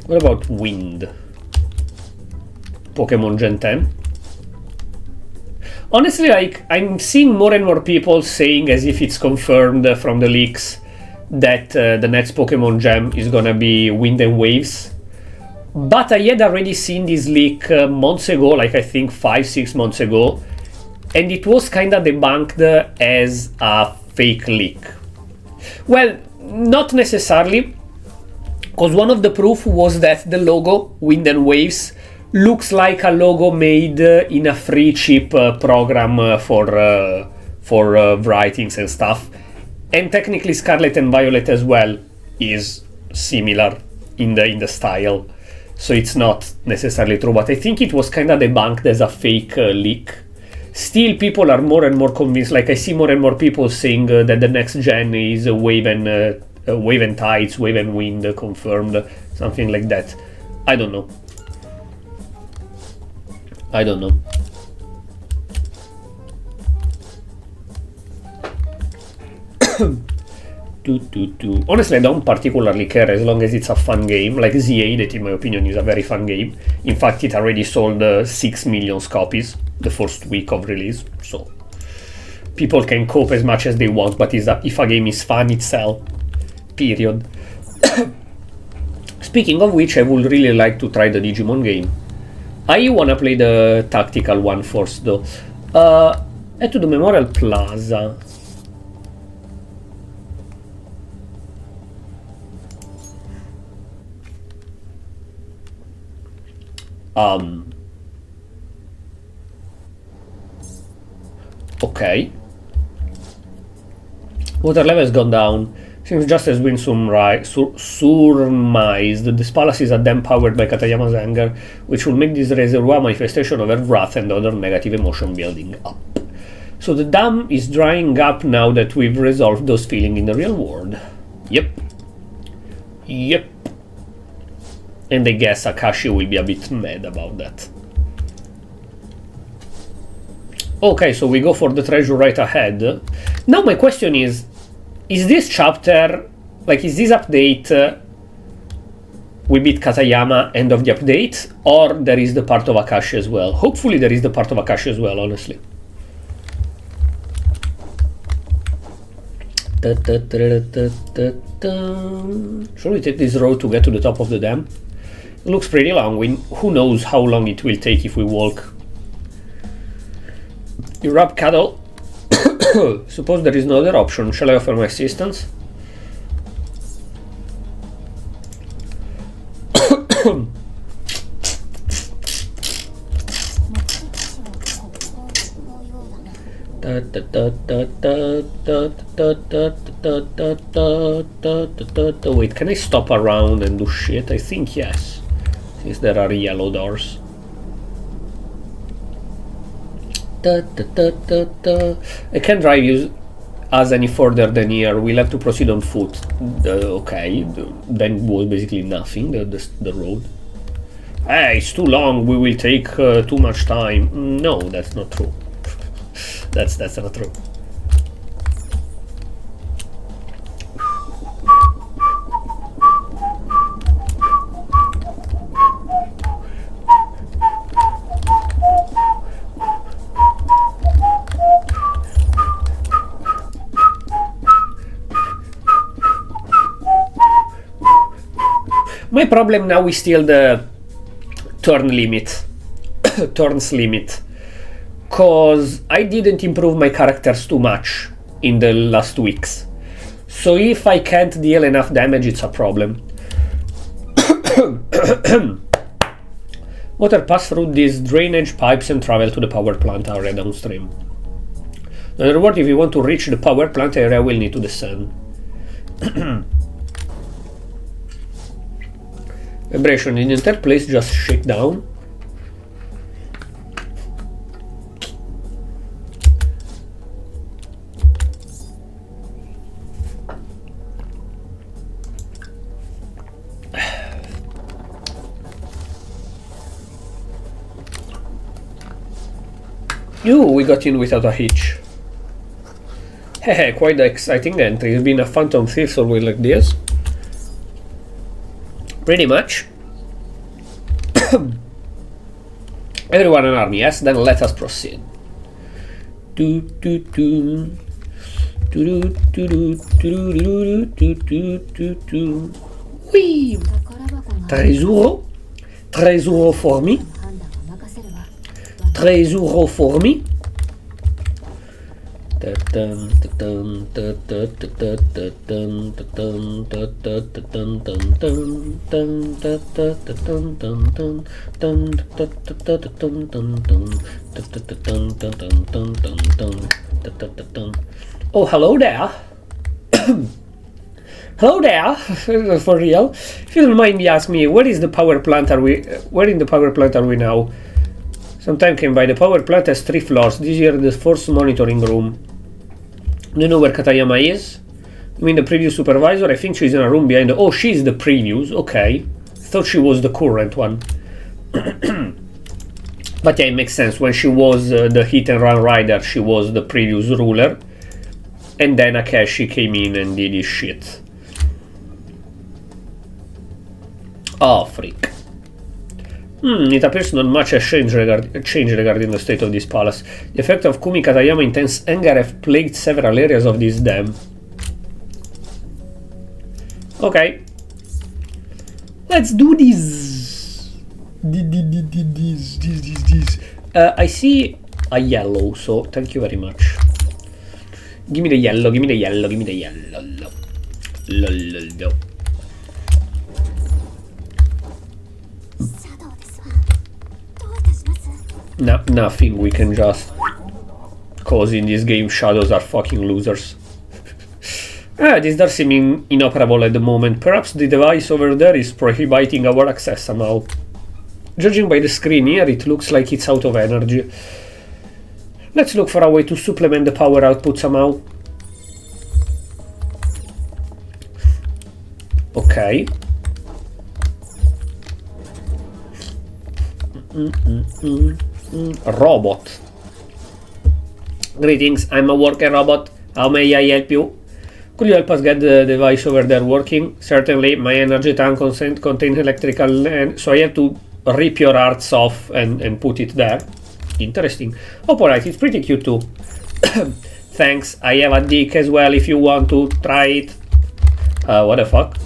What about Wind? Pokemon Gen 10? Honestly, like, I'm seeing more and more people saying, as if it's confirmed from the leaks, that the next Pokemon Gem is gonna be Wind and Waves. But I had already seen this leak months ago, like I think 5-6 months ago, and it was kinda debunked as a fake leak. Well, not necessarily, because one of the proof was that the logo, Wind and Waves, looks like a logo made in a free chip program for writings and stuff. And technically Scarlet and Violet as well is similar in the style. So it's not necessarily true, but I think it was kind of debunked as a fake leak. Still, people are more and more convinced. Like, I see more and more people saying that the next gen is Wave and Tides, Wave and Wind confirmed, something like that. I don't know. I don't know. Honestly, I don't particularly care as long as it's a fun game, like ZA, that in my opinion is a very fun game. In fact, it already sold 6 million copies the first week of release, so people can cope as much as they want, but if a game is fun, it's sell. Period. Speaking of which, I would really like to try the Digimon game. I wanna play the tactical one first, though. Head to the Memorial Plaza. Okay. Water level has gone down. Seems just has been surmised. This palace is a dam powered by Katayama's anger, which will make this reservoir manifestation of her wrath and other negative emotion building up. So the dam is drying up now that we've resolved those feelings in the real world. Yep. Yep. And I guess Akashi will be a bit mad about that. Okay, so we go for the treasure right ahead. Now my question is this chapter, like, is this update we beat Katayama, end of the update, or there is the part of Akashi as well? Hopefully there is the part of Akashi as well, honestly. Shall we take this road to get to the top of the dam? It looks pretty long. Who knows how long it will take if we walk. You rob cattle. Suppose there is no other option. Shall I offer my assistance? Wait, can I stop around and do shit? I think yes, since there are yellow doors. I can't drive you as any further than here. We'll have to proceed on foot. Okay, then was basically nothing, the road. Hey, it's too long, we will take too much time. No, that's not true. that's not true. My problem now is still the turn limit, turns limit, cause I didn't improve my characters too much in the last weeks. So if I can't deal enough damage, it's a problem. Water pass through these drainage pipes and travel to the power plant area downstream. In other words, if you want to reach the power plant area, we'll need to descend. Vibration in the entire place just shake down. We got in without a hitch. Hehe, quite exciting entry. It's been a Phantom Thieves always like this. Pretty much. Everyone an army, yes? Then let us proceed. Whee! €3. €3 for me. €3 for me. Oh, hello there. Hello there. For real. If you don't mind me asking me, where is the power plant? Where in the power plant are we now? Some time came by. The power plant has 3 floors. This here is the first monitoring room. Do you know where Katayama is? You mean the previous supervisor? I think she's in a room behind the... Oh, she's the previous. Okay. Thought she was the current one. But yeah, it makes sense. When she was the hit and run rider, she was the previous ruler. And then Akeshi came in and did his shit. Oh, freak. It appears not much has changed regarding the state of this palace. The effect of Kumi Katayama's intense anger have plagued several areas of this dam. Okay. Let's do this. I see a yellow, so thank you very much. Give me the yellow, give me the yellow, give me the yellow. Lol. Nothing, we can just... Cause in this game shadows are fucking losers. This does seem inoperable at the moment. Perhaps the device over there is prohibiting our access somehow. Judging by the screen here, it looks like it's out of energy. Let's look for a way to supplement the power output somehow. Okay. Robot. Greetings, I'm a worker robot. How may I help you? Could you help us get the device over there working? Certainly, my energy tank contains electrical, and so I have to rip your hearts off and put it there. Interesting. Oh, alright, it's pretty cute too. Thanks, I have a dick as well if you want to try it. What the fuck?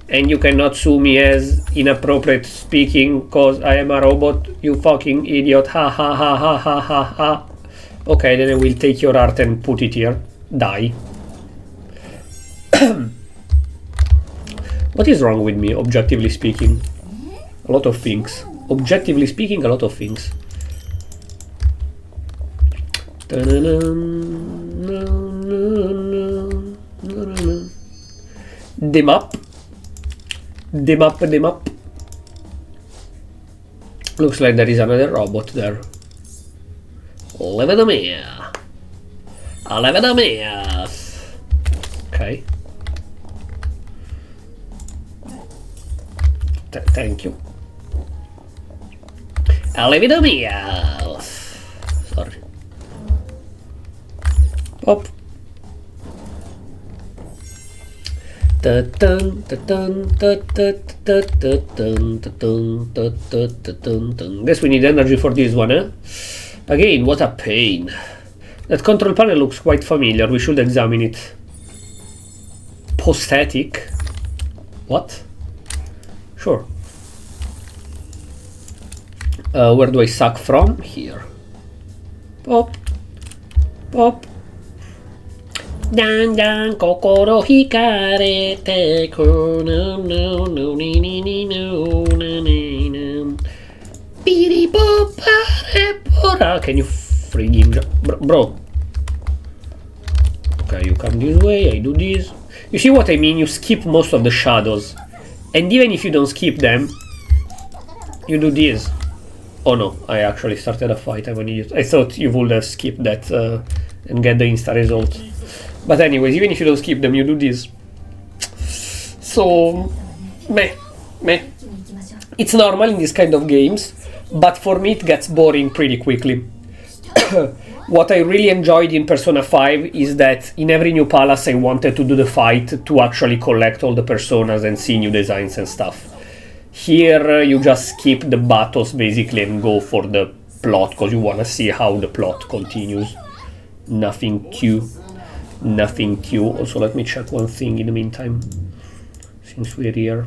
And you cannot sue me as inappropriate speaking cause I am a robot, you fucking idiot. Ha ha ha ha ha ha ha. Okay, then I will take your heart and put it here. Die. What is wrong with me, objectively speaking? A lot of things. Objectively speaking, a lot of things. The map. The map. Looks like there is another robot there. Live da mia. Live da mia. Ok. Thank you. Live da mia. Sorry. Pop. Guess we need energy for this one, eh? Again, what a pain. That control panel looks quite familiar. We should examine it. Prosthetic? What? Sure. Where do I suck from? Here. Pop. Pop. Dan dan kokoro hikarete kono no no ni ni ni no na ni no. Piri popare pora. Can you friggin bro? Okay, you come this way, I do this. You see what I mean? You skip most of the shadows. And even if you don't skip them, you do this. Oh no, I actually started a fight, I'm an idiot. I thought you would have skipped that and get the insta result. But anyways, even if you don't skip them, you do this. So, meh. It's normal in this kind of games, but for me it gets boring pretty quickly. What I really enjoyed in Persona 5 is that in every new palace I wanted to do the fight to actually collect all the personas and see new designs and stuff. Here you just skip the battles basically and go for the plot because you want to see how the plot continues. Nothing Q. Nothing Q. Also, let me check one thing in the meantime, since we're here.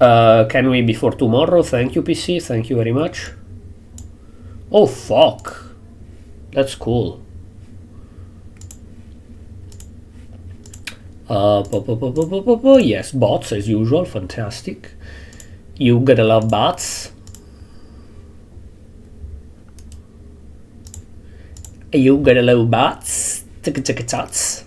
Can we before tomorrow? Thank you, PC. Thank you very much. Oh, fuck. That's cool. Yes, bots as usual. Fantastic. You gotta love bots. You gotta love bots. Ticka-ticka-tots.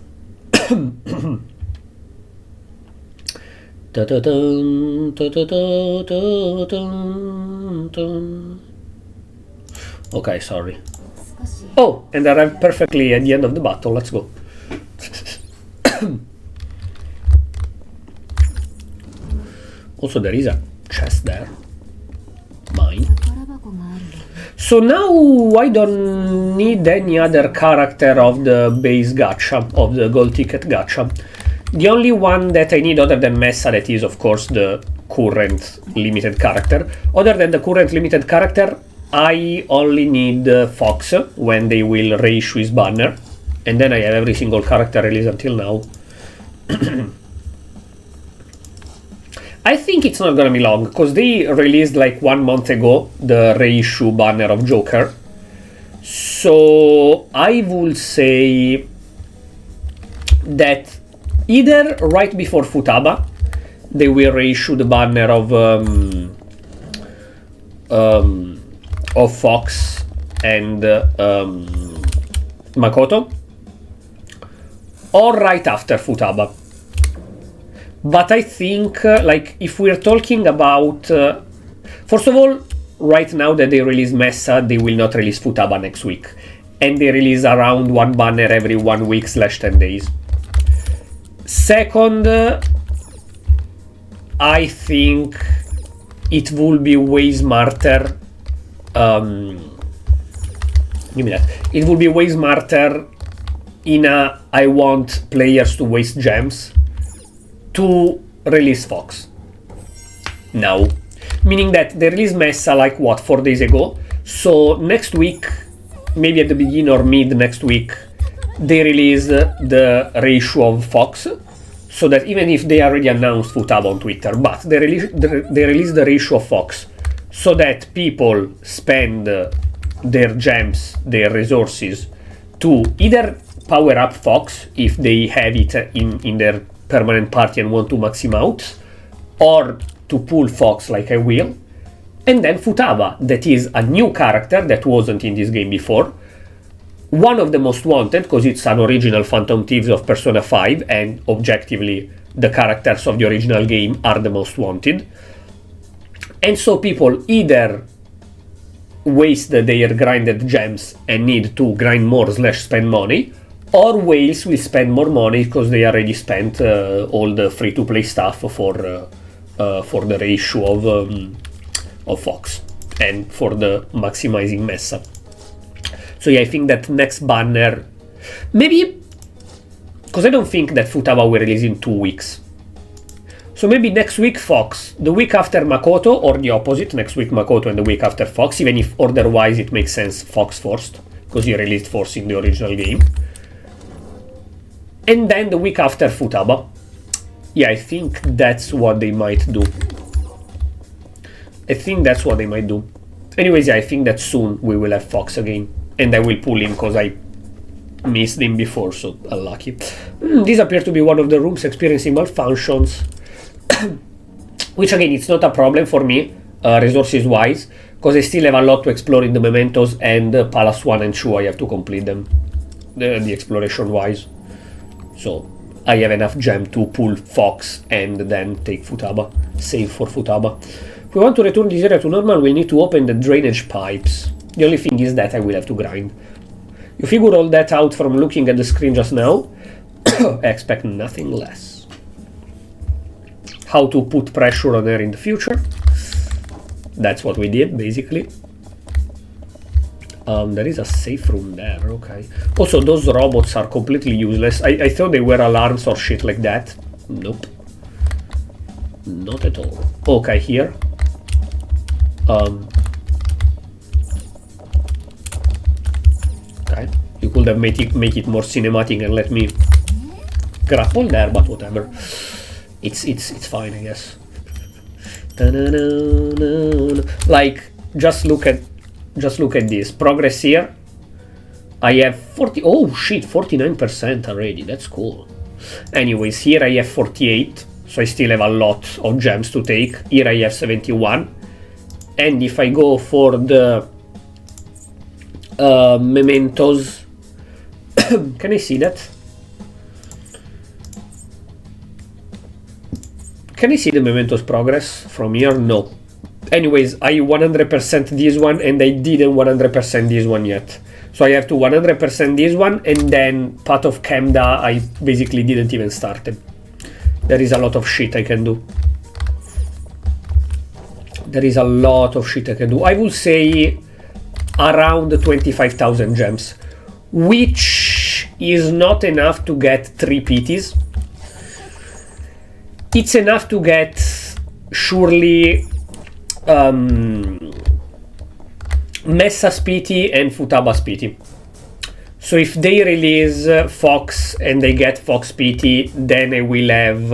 Okay, sorry. Oh, and I arrived perfectly at the end of the battle. Let's go. Also, there is a chest there. Mine. So now I don't need any other character of the base gacha, of the gold ticket gacha. The only one that I need other than Messa, that is of course the current limited character. Other than the current limited character, I only need Fox when they will reissue his banner. And then I have every single character released until now. I think it's not gonna be long, because they released like 1 month ago the reissue banner of Joker. So I would say that either right before Futaba they will reissue the banner of Fox and Makoto, or right after Futaba. But I think, like, if we're talking about... first of all, right now that they release Messa, they will not release Futaba next week. And they release around one banner every 1 week / 10 days. Second, I think it will be way smarter... give me that. It will be way smarter in a I want players to waste gems to release Fox now, meaning that they released Messa like what, 4 days ago. So next week, maybe at the beginning or mid next week, they release the reissue of Fox, so that even if they already announced Futaba on Twitter, but they release the reissue of Fox, so that people spend their gems, their resources to either power up Fox if they have it in their permanent party and want to max him out, or to pull Fox like I will. And then Futaba, that is a new character that wasn't in this game before. One of the most wanted, because it's an original Phantom Thieves of Persona 5, and objectively, the characters of the original game are the most wanted. And so people either waste their grinded gems and need to grind more / spend money, or whales will spend more money because they already spent all the free-to-play stuff for the ratio of Fox and for the maximizing Mesa. So yeah, I think that next banner, maybe, because I don't think that Futaba will release in 2 weeks. So maybe next week Fox, the week after Makoto, or the opposite, next week Makoto and the week after Fox, even if order-wise it makes sense Fox first, because he released Force in the original game. And then the week after Futaba. Yeah, I think that's what they might do. Anyways, yeah, I think that soon we will have Fox again. And I will pull him because I missed him before, so unlucky. These appear to be one of the rooms experiencing malfunctions. Which again, it's not a problem for me, resources-wise, because I still have a lot to explore in the Mementos, and Palace 1 and 2 I have to complete them, the exploration-wise. So I have enough gem to pull Fox and then take Futaba, save for Futaba. If we want to return this area to normal, we'll need to open the drainage pipes. The only thing is that I will have to grind. You figure all that out from looking at the screen just now. I expect nothing less. How to put pressure on her in the future. That's what we did, basically. There is a safe room there, okay. Also, those robots are completely useless. I thought they were alarms or shit like that. Nope. Not at all. Okay, here. Okay, you could have make it more cinematic and let me grapple there, but whatever. It's fine, I guess. Like, just look at this progress here. I have 49% already. That's cool. Anyways, here I have 48, so I still have a lot of gems to take. Here I have 71, and if I go for the mementos, can I see that? Can I see the mementos progress from here? No. Anyways, I 100% this one, and I didn't 100% this one yet. So I have to 100% this one, and then Path of Kemda I basically didn't even start it. There is a lot of shit I can do. I will say around 25,000 gems, which is not enough to get 3 PTs. It's enough to get, surely, Messa's PT and Futaba's PT. So if they release Fox and they get Fox PT, then I will have...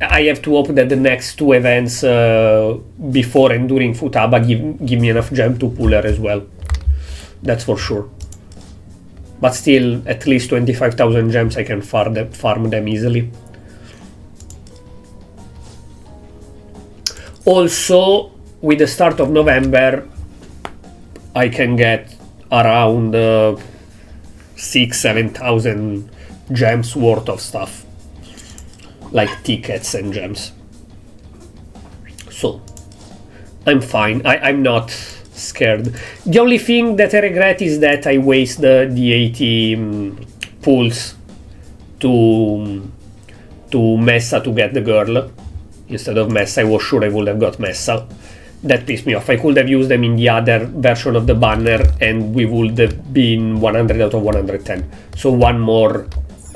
I have to hope that the next 2 events before and during Futaba give me enough gem to pull her as well. That's for sure. But still, at least 25,000 gems I can farm them easily. Also, with the start of November, I can get around 6,000-7,000 gems worth of stuff, like tickets and gems. So, I'm fine. I'm not scared. The only thing that I regret is that I waste the 80 pulls to Messa to get the girl. Instead of Messa, I was sure I would have got Messa. That pissed me off. I could have used them in the other version of the banner and we would have been 100 out of 110. So one more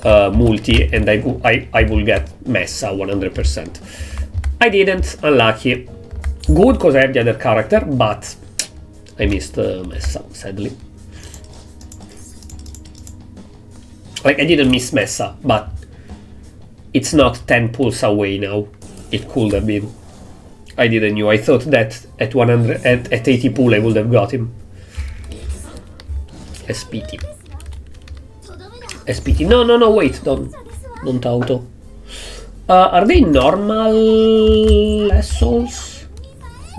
multi and I will get Messa 100%. I didn't, unlucky. Good because I have the other character, but I missed Messa, sadly. Like, I didn't miss Messa, but it's not 10 pulls away now. It could have been. I didn't know. I thought that at 80 pull I would have got him. SPT. SPT. No, wait, don't auto. Are they normal assholes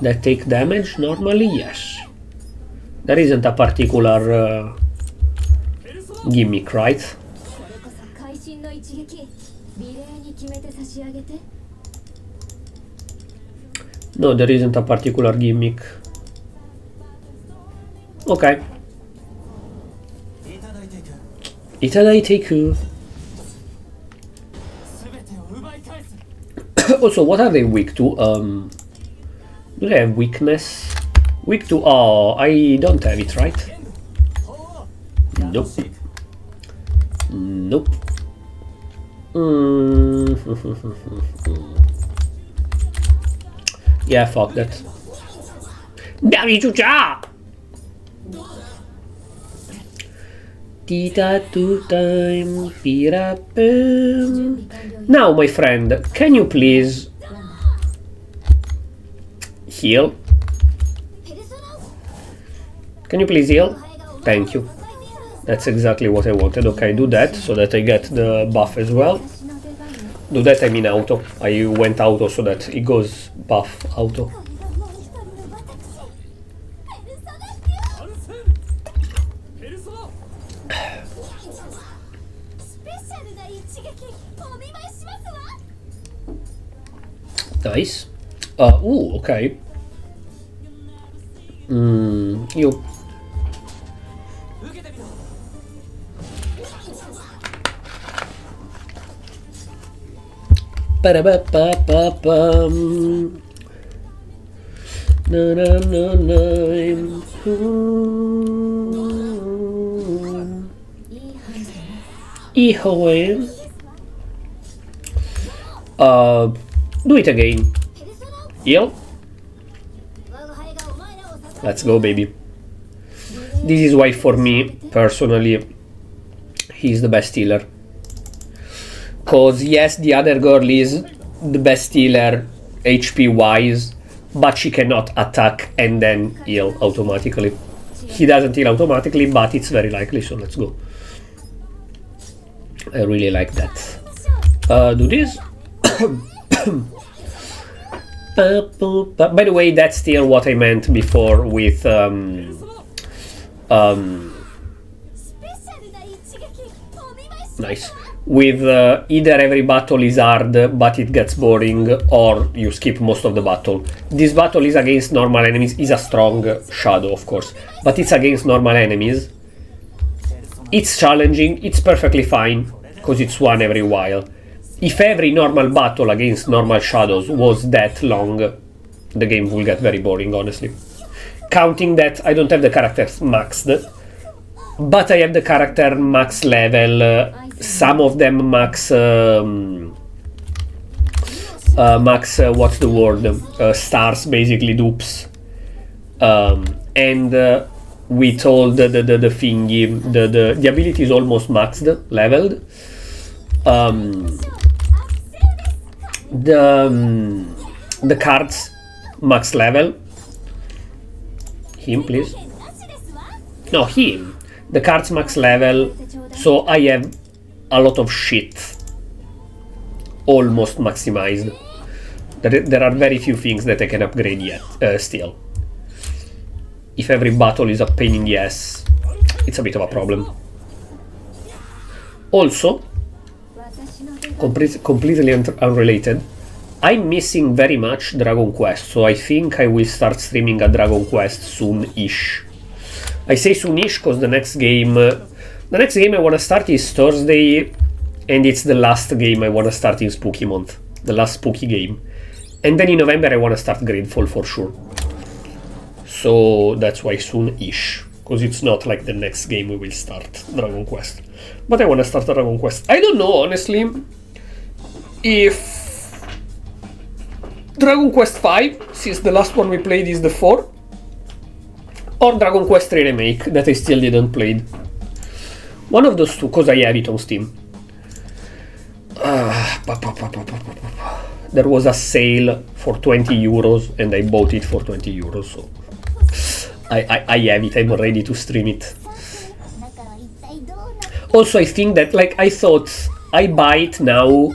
that take damage normally? Yes. There isn't a particular gimmick, right? No, there isn't a particular gimmick. Okay. Itadai-teiku. Also, what are they weak to? Do they have weakness? Weak to... Oh, I don't have it, right? Nope. Nope. Yeah, fuck that. Dami-chucha! Tita two time pirapem. Now, my friend, can you please heal? Can you please heal? Thank you. That's exactly what I wanted. Okay, do that so that I get the buff as well. Do that, I mean auto. I went auto so that it goes buff auto. Nice. Ooh, okay. You. Ba-da-ba-ba-ba-bum. Na-na-na-na. Ihoe. Do it again. Heal. Let's go, baby. This is why, for me, personally, he's the best healer. Cause yes, the other girl is the best healer HP wise, but she cannot attack and then heal automatically. He doesn't heal automatically, but it's very likely, so let's go. I really like that. Do this. By the way, that's still what I meant before with nice. With either every battle is hard but it gets boring, or you skip most of the battle. This battle is against normal enemies, is a strong shadow of course, but it's against normal enemies. It's challenging, it's perfectly fine, because it's one every while. If every normal battle against normal shadows was that long, the game will get very boring, honestly. Counting that I don't have the characters maxed, but I have the character max level, some of them max, what's the word, stars, basically, dupes. And with all the thingy, the ability is almost maxed, leveled. The cards max level. Him, please. No, him. The cards max level, so I have a lot of shit almost maximized. There are very few things that I can upgrade yet, still. If every battle is a pain in the ass, it's a bit of a problem. Also, completely unrelated, I'm missing very much Dragon Quest, so I think I will start streaming a Dragon Quest soon-ish. I say soon-ish because the next game I want to start is Thursday, and it's the last game I want to start in Spooky Month, the last Spooky game. And then in November I want to start Gridfall for sure. So that's why soon-ish, because it's not like the next game we will start Dragon Quest. But I want to start Dragon Quest. I don't know, honestly, if Dragon Quest 5, since the last one we played is the 4, or Dragon Quest 3 Remake, that I still didn't play. One of those two, because I have it on Steam. There was a sale for 20 euros, and I bought it for 20 euros, so I have it, I'm ready to stream it. Also, I think that, like, I thought I buy it now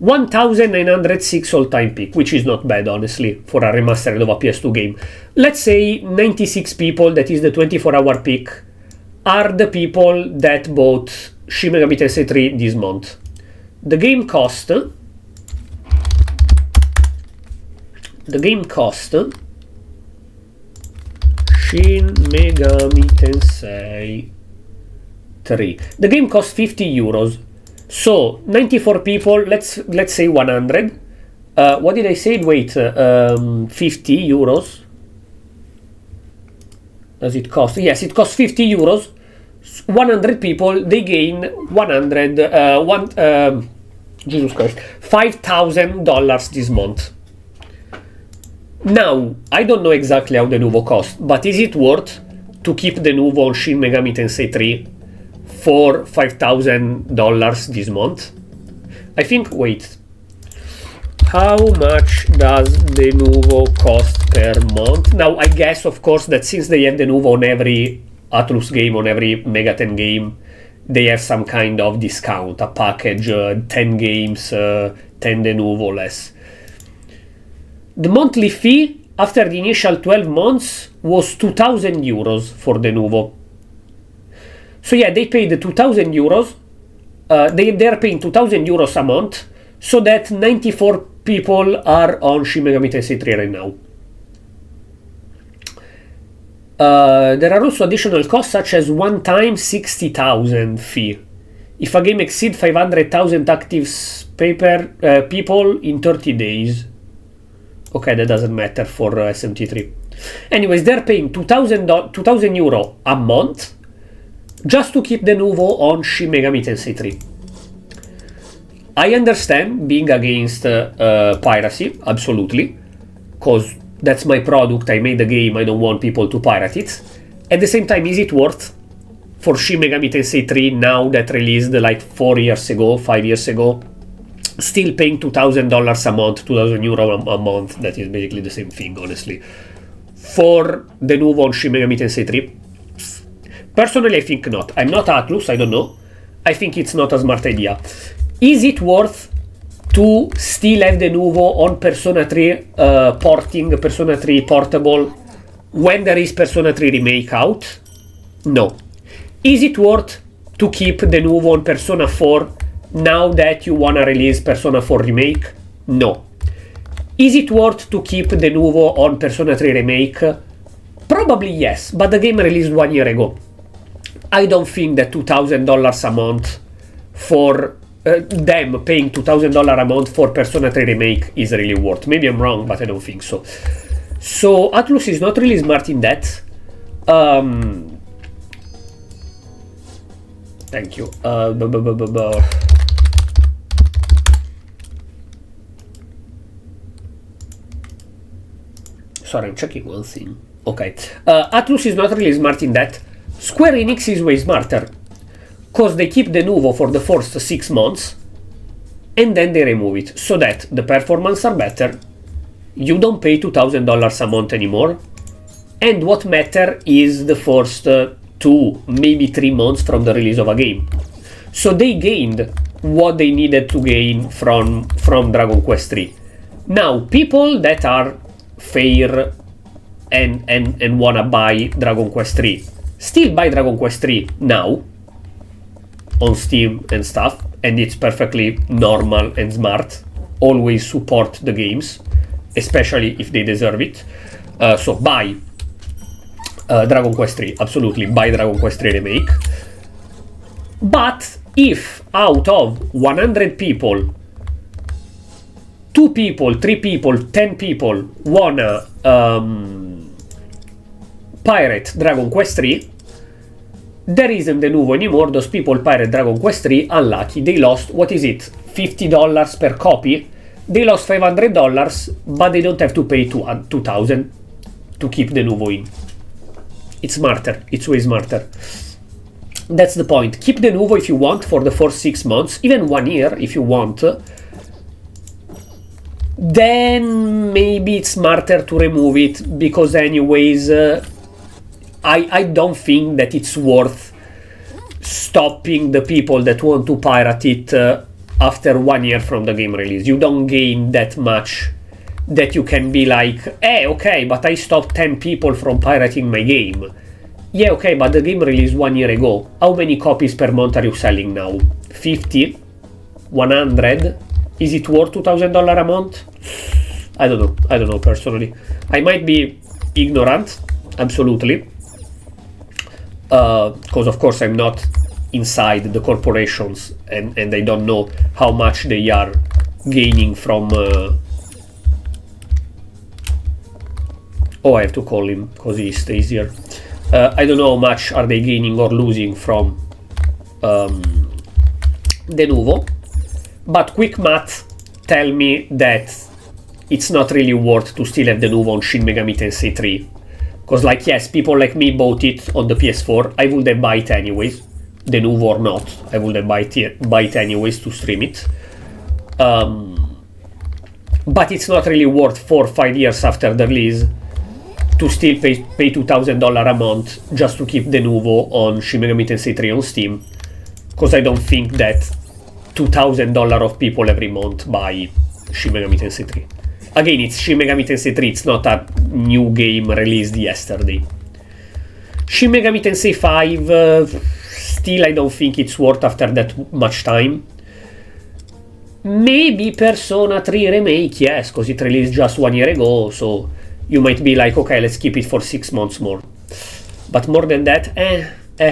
1906 all-time peak, which is not bad, honestly, for a remastered of a PS2 game. Let's say 96 people, that is the 24-hour peak, are the people that bought Shin Megami Tensei 3 this month. The game cost Shin Megami Tensei 3. The game costs 50 euros. So 94 people, let's say 100. What did I say? Wait, 50 euros. Does it cost? Yes, it costs 50 euros. 100 people, they gain Jesus Christ, $5,000 this month. Now, I don't know exactly how the Nuvo costs, but is it worth to keep the Nuvo on Shin Megami Tensei 3 for $5,000 this month? I think, wait. How much does the Nuvo cost per month? Now, I guess, of course, that since they have the Nuvo on every Atlus game, on every Megaten game, they have some kind of discount, a package, 10 games, 10 de Nuvo less. The monthly fee after the initial 12 months was 2,000 euros for the Nuvo. So yeah, they paid 2,000 euros. They're paying 2,000 euros a month, so that 94 people are on Shin Megami Tensei 3 right now. There are also additional costs such as one-time 60,000 fee. If a game exceeds 500,000 active people in 30 days. Okay, that doesn't matter for SMT3. Anyways, they're paying 2,000 euro a month just to keep the Nuvo on Shin Megami Tensei 3. I understand being against piracy, absolutely, because that's my product, I made the game, I don't want people to pirate it. At the same time, is it worth for Shin Megami Tensei 3 now that released like 5 years ago, still paying $2,000 a month, 2,000 euro a month, that is basically the same thing, honestly, for the Nuvo on Shin Megami Tensei 3? Personally, I think not. I'm not Atlus, I don't know. I think it's not a smart idea. Is it worth to still have the Nuvo on Persona 3 porting, Persona 3 portable, when there is Persona 3 Remake out? No. Is it worth to keep the Nuvo on Persona 4 now that you wanna release Persona 4 Remake? No. Is it worth to keep the Nuvo on Persona 3 Remake? Probably yes, but the game released 1 year ago. I don't think that $2,000 a month for them paying $2,000 a month for Persona 3 Remake is really worth. Maybe I'm wrong, but I don't think so. So Atlus is not really smart in that. Thank you. Sorry, I'm checking one thing. Okay. Atlus is not really smart in that. Square Enix is way smarter, because they keep the Nuvo for the first 6 months and then they remove it, so that the performance are better, you don't pay $2,000 a month anymore, and what matter is the first 2, maybe 3 months from the release of a game. So they gained what they needed to gain from Dragon Quest III. Now, people that are fair and wanna buy Dragon Quest III still buy Dragon Quest III now on Steam and stuff, and it's perfectly normal and smart. Always support the games, especially if they deserve it. So buy Dragon Quest III, absolutely buy Dragon Quest III Remake. But if out of 100 people, 2 people, 3 people, 10 people wanna pirate Dragon Quest III, there isn't the Nuvo anymore. Those people pirate Dragon Quest III, unlucky. They lost, what is it, $50 per copy? They lost $500, but they don't have to pay $2,000 to keep the Nuvo in. It's smarter. It's way smarter. That's the point. Keep the Nuvo if you want for the first 6 months, even 1 year if you want. Then maybe it's smarter to remove it, because anyways, I don't think that it's worth stopping the people that want to pirate it after 1 year from the game release. You don't gain that much that you can be like, hey, okay, but I stopped 10 people from pirating my game. Yeah, okay, but the game released 1 year ago. How many copies per month are you selling now? 50? 100? Is it worth $2,000 a month? I don't know personally. I might be ignorant, absolutely. Because of course I'm not inside the corporations and I don't know how much they are gaining from... Oh, I have to call him because he stays here. I don't know how much are they gaining or losing from Denuvo, but quick math tell me that it's not really worth to still have Denuvo on Shin Megami Tensei 3. Because like, yes, people like me bought it on the PS4, I would have buy it anyways, Denuvo or not, I would have buy it anyways to stream it. But it's not really worth 4 or 5 years after the release to still pay $2,000 a month just to keep Denuvo on Shin Megami Tensei 3 on Steam, because I don't think that $2,000 of people every month buy Shin Megami Tensei 3. Again, it's Shin Megami Tensei 3, it's not a new game released yesterday. Shin Megami Tensei 5, still I don't think it's worth after that much time. Maybe Persona 3 Remake, yes, because it released just 1 year ago, so you might be like, okay, let's keep it for 6 months more. But more than that,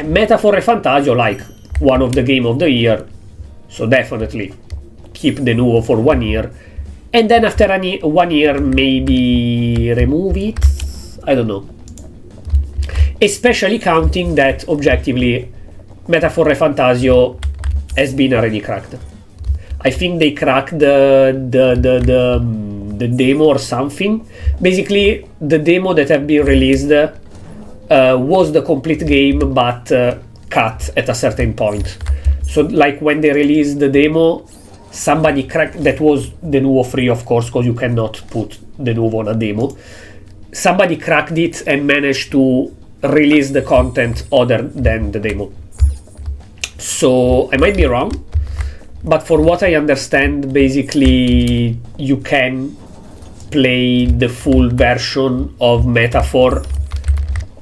Metaphor e Fantasio, like, one of the game of the year, so definitely keep Denuvo for 1 year. And then after 1 year, maybe remove it? I don't know. Especially counting that, objectively, Metaphor e Fantasio has been already cracked. I think they cracked the demo or something. Basically, the demo that have been released was the complete game, but cut at a certain point. So, like, when they released the demo, somebody cracked... That was Denuvo free, of course, because you cannot put Denuvo on a demo. Somebody cracked it and managed to release the content other than the demo. So, I might be wrong, but for what I understand, basically, you can play the full version of Metaphor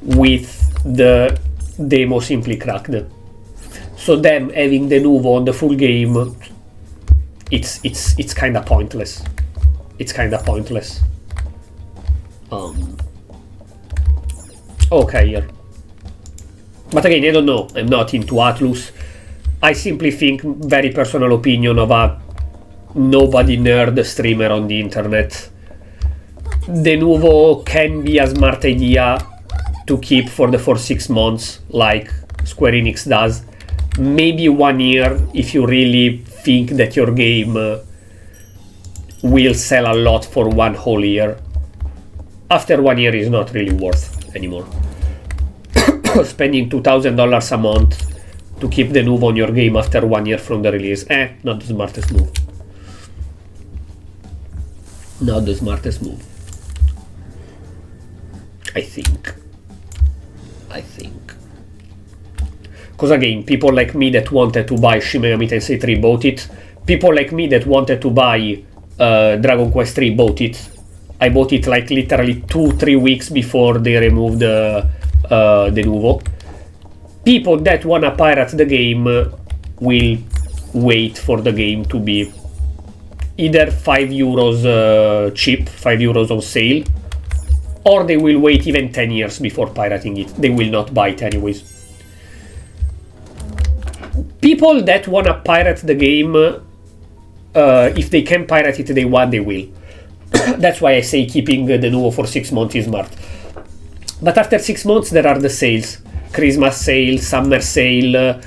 with the demo simply cracked. So them having Denuvo on the full game, it's kind of pointless. It's kind of pointless. Okay, here. But again, I don't know. I'm not into Atlus. I simply think, very personal opinion of a nobody nerd streamer on the internet, Denuvo can be a smart idea to keep for the 4-6 months, like Square Enix does. Maybe 1 year if you really think that your game will sell a lot for 1 whole year. After 1 year is not really worth anymore. Spending $2,000 a month to keep Denuvo on your game after 1 year from the release, not the smartest move. Not the smartest move. I think. Because again, people like me that wanted to buy Shin Megami Tensei 3 bought it. People like me that wanted to buy Dragon Quest 3 bought it. I bought it like literally 2-3 weeks before they removed Denuvo. People that wanna pirate the game will wait for the game to be either €5 cheap, €5 on sale, or they will wait even 10 years before pirating it. They will not buy it anyways. People that wanna pirate the game, if they can pirate it day one, they will. That's why I say keeping Denuvo for 6 months is smart. But after 6 months, there are the sales. Christmas sale, summer sale,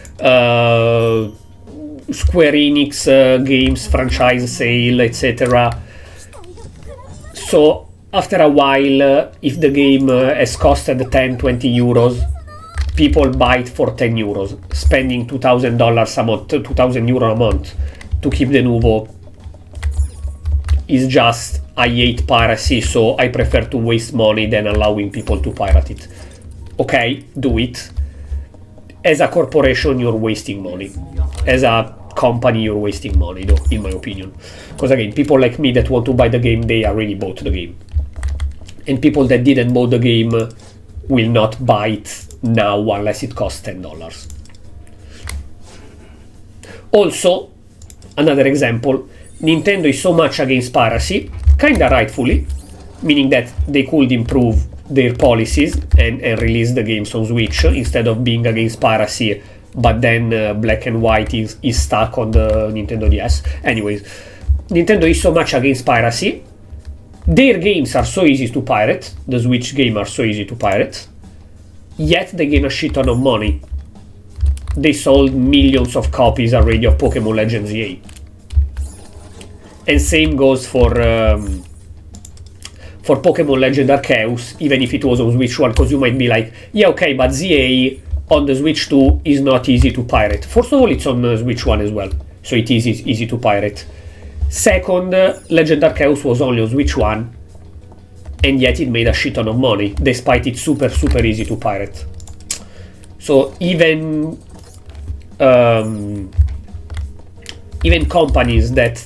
Square Enix games franchise sale, etc. So after a while, if the game has costed 10-20 euros, people buy it for 10 euros. Spending $2,000 a month, €2,000 a month to keep Denuvo is just, I hate piracy, so I prefer to waste money than allowing people to pirate it. Okay, do it. As a corporation, you're wasting money. As a company, you're wasting money, though, in my opinion. Because again, people like me that want to buy the game, they already bought the game. And people that didn't buy the game will not buy it now unless it costs $10. Also, another example, Nintendo is so much against piracy, kinda rightfully, meaning that they could improve their policies and release the games on Switch instead of being against piracy, but then Black and White is stuck on the Nintendo DS. Anyways, Nintendo is so much against piracy. Their games are so easy to pirate, the Switch games are so easy to pirate, yet they gain a shit ton of money. They sold millions of copies already of Pokemon Legends EA. And same goes for Pokemon Legend Arceus, even if it was on Switch 1, because you might be like, yeah, okay, but ZA on the Switch 2 is not easy to pirate. First of all, it's on Switch 1 as well, so it is easy to pirate. Second, Legend Arceus was only on Switch 1, and yet it made a shit ton of money, despite it's super, super easy to pirate. So even companies that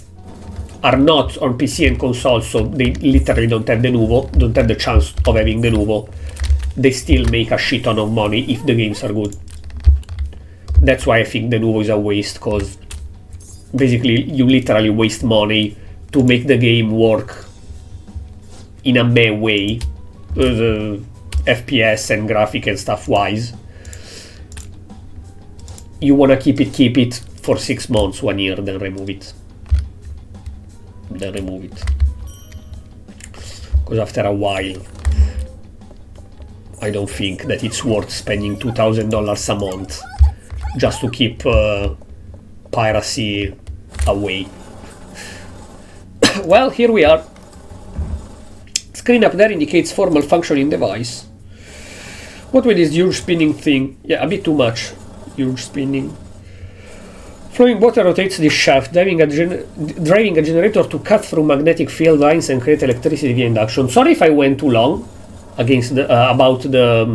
are not on PC and console, so they literally don't have the chance of having the Nuvo, they still make a shit ton of money if the games are good. That's why I think the Nuvo is a waste, because basically you literally waste money to make the game work in a meh way, FPS and graphic and stuff wise. You wanna keep it for 6 months, 1 year, then remove it. Because after a while, I don't think that it's worth spending $2,000 a month just to keep piracy away. Well, here we are. Screen up there indicates formal functioning device. What with this huge spinning thing? Yeah, a bit too much. Huge spinning. Flowing water rotates this shaft, driving a generator to cut through magnetic field lines and create electricity via induction. Sorry if I went too long against about the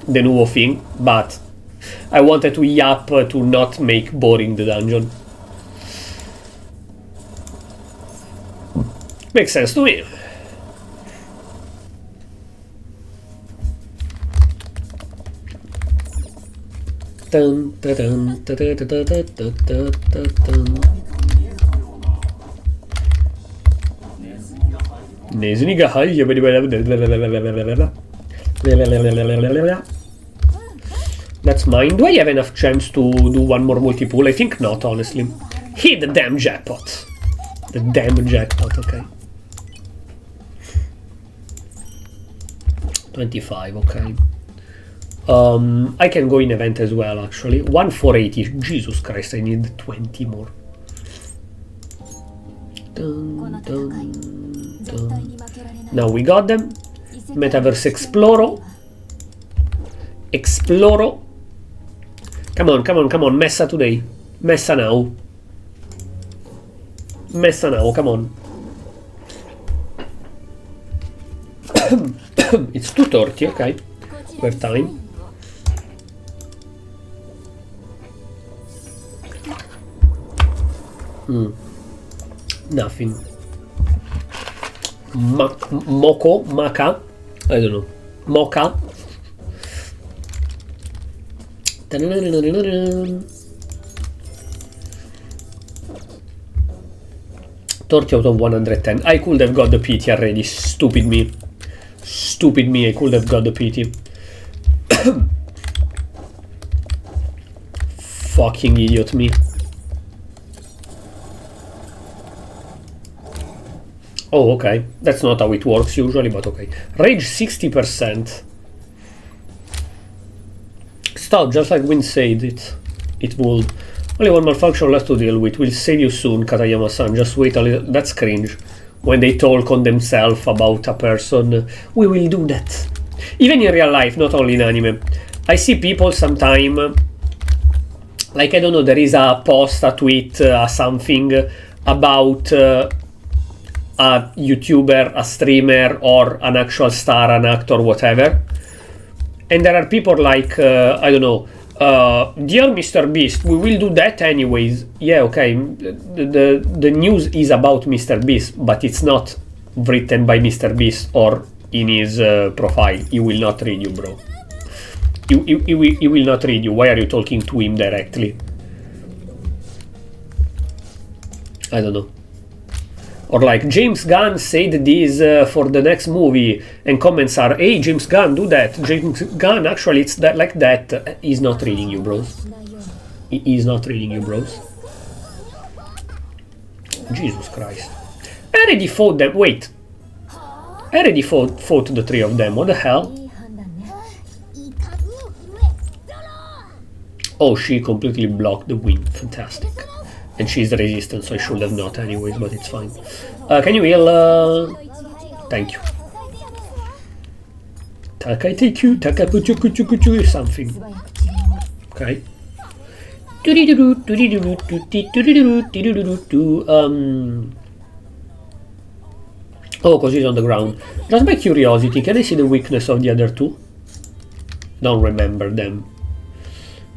Nuvo thing, but I wanted to yap to not make boring the dungeon. Makes sense to me. That's mine. Do I have enough gems to do one more multi-pool? I think not, honestly. Hit the damn jackpot. The damn jackpot, okay. 25, okay. I can go in event as well, actually. 1,480. Jesus Christ, I need 20 more. Dun, dun, dun. Now we got them. Metaverse Exploro. Come on. Messa today. Messa now. Come on. It's 2:30, okay. We have time. Nothing. Maca. I don't know. Mocha. 30 out of 110. I could have got the PT already. Stupid me, I could have got the PT. Fucking idiot me. Oh, okay. That's not how it works usually, but okay. Rage 60%. Stop, just like Win said it would. Only one malfunction left to deal with. We'll save you soon, Katayama-san. Just wait a little. That's cringe. When they talk on themselves about a person. We will do that. Even in real life, not only in anime. I see people sometime, like, I don't know, there is a post, a tweet, something about a YouTuber, a streamer, or an actual star, an actor, whatever. And there are people like, I don't know, Dear Mr. Beast, we will do that anyways. Yeah, okay. The news is about Mr. Beast, but it's not written by Mr. Beast or in his profile. He will not read you, bro. He will not read you. Why are you talking to him directly? I don't know. Or like, James Gunn said this for the next movie, and comments are, hey, James Gunn, do that. James Gunn, actually, it's that like that. He's not reading you, bros. He's not reading you, bros. Jesus Christ. I already fought them. Wait. I already fought the three of them. What the hell? Oh, she completely blocked the wind. Fantastic. And she's resistant, so I should have not anyways, but it's fine. Can you heal? Thank you. Takai take you, Takapuchukuchukuchu something. Okay. Oh, because he's on the ground. Just by curiosity, can I see the weakness of the other two? Don't remember them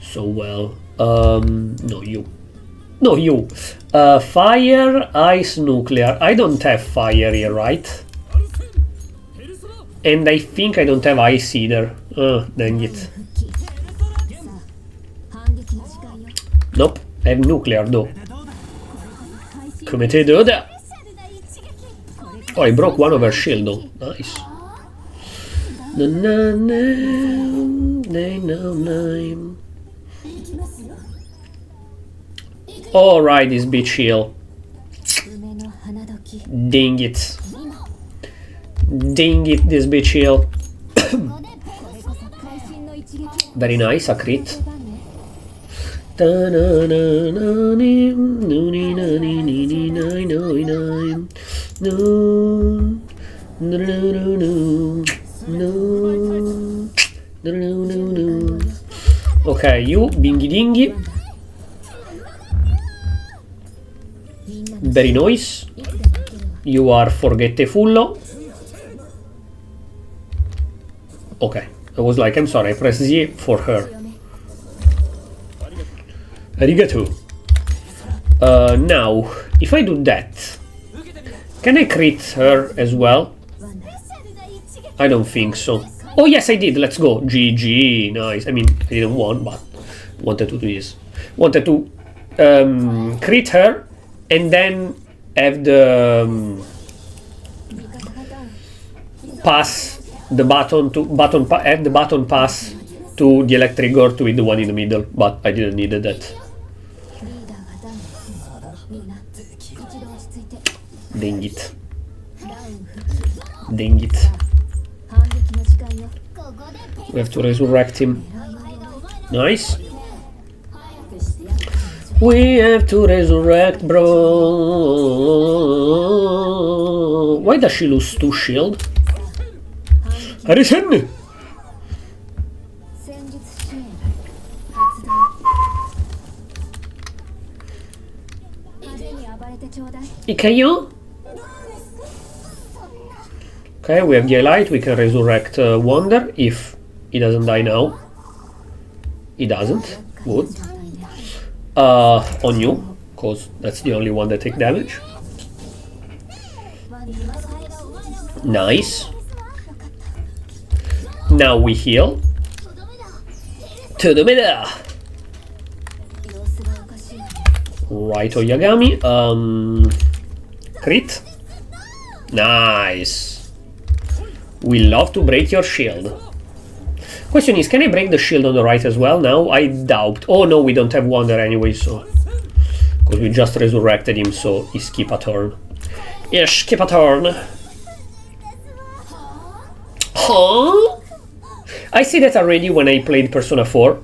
so well. No, you. No, you. Fire, ice, nuclear. I don't have fire here, right? And I think I don't have ice either. Dang it. Nope, I have nuclear though. Come te döda. Oh, I broke one of her shield though. Nice. Alright, this bitch heal. Dang it. Dang it, this bitch heal. Very nice, a crit. Okay, you, bingy dingy. Very nice. You are forgetful. Okay, I was like, I'm sorry, I pressed Z for her. Arigato. Now, if I do that, can I crit her as well? I don't think so. Oh yes, I did. Let's go. GG. Nice. I mean, I didn't want, but wanted to do this. Wanted to crit her and then have the pass the button to add the button pass to the electric gort with the one in the middle, but I didn't need that. Dang it. Dang it. We have to resurrect him. Nice. We have to resurrect, bro. Why does she lose 2 shield? Arisen! Ikayo? Okay, we have the light. We can resurrect Wonder if he doesn't die now. He doesn't. Good. On you, because that's the only one that takes damage. Nice. Now we heal. To the middle. Right, Oyagami. Crit. Nice. We love to break your shield. Question is, can I break the shield on the right as well now? I doubt. Oh no, we don't have Wonder anyway, so... Because we just resurrected him, so he skip a turn. Yes, skip a turn. Huh? I see that already when I played Persona 4.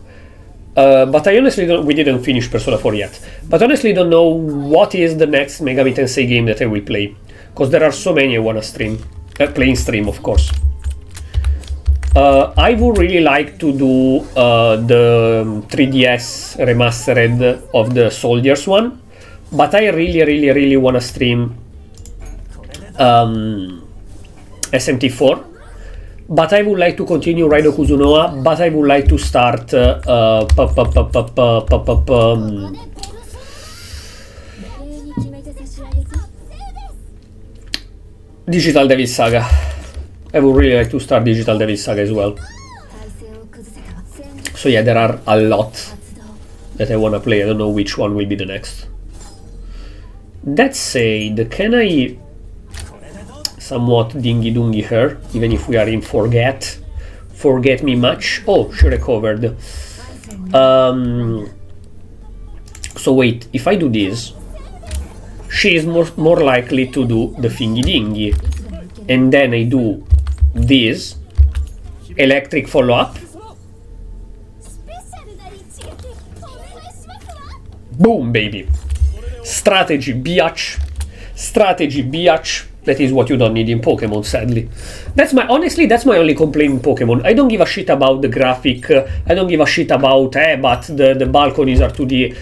But I honestly don't... We didn't finish Persona 4 yet. But honestly don't know what is the next Megami Tensei game that I will play. Because there are so many I wanna stream. Play in stream, of course. I would really like to do the 3DS remastered of the Soldiers one, but I really want to stream SMT4 But I would like to continue Raido Kuzunoa, but I would like to start Digital Devil Saga. I would really like to start Digital Devil Saga as well. So yeah, there are a lot that I wanna play. I don't know which one will be the next. That said, can I somewhat dingy dungy her, even if we are in forget me much? Oh, she recovered. So wait, if I do this, she is more likely to do the thingy dingy, and then I do this electric follow-up. Boom, baby. Strategy, biatch. Strategy, biatch. That is what you don't need in Pokemon, sadly. Honestly, that's my only complaint in Pokemon. I don't give a shit about the graphic. I don't give a shit about, but the balconies are 2D.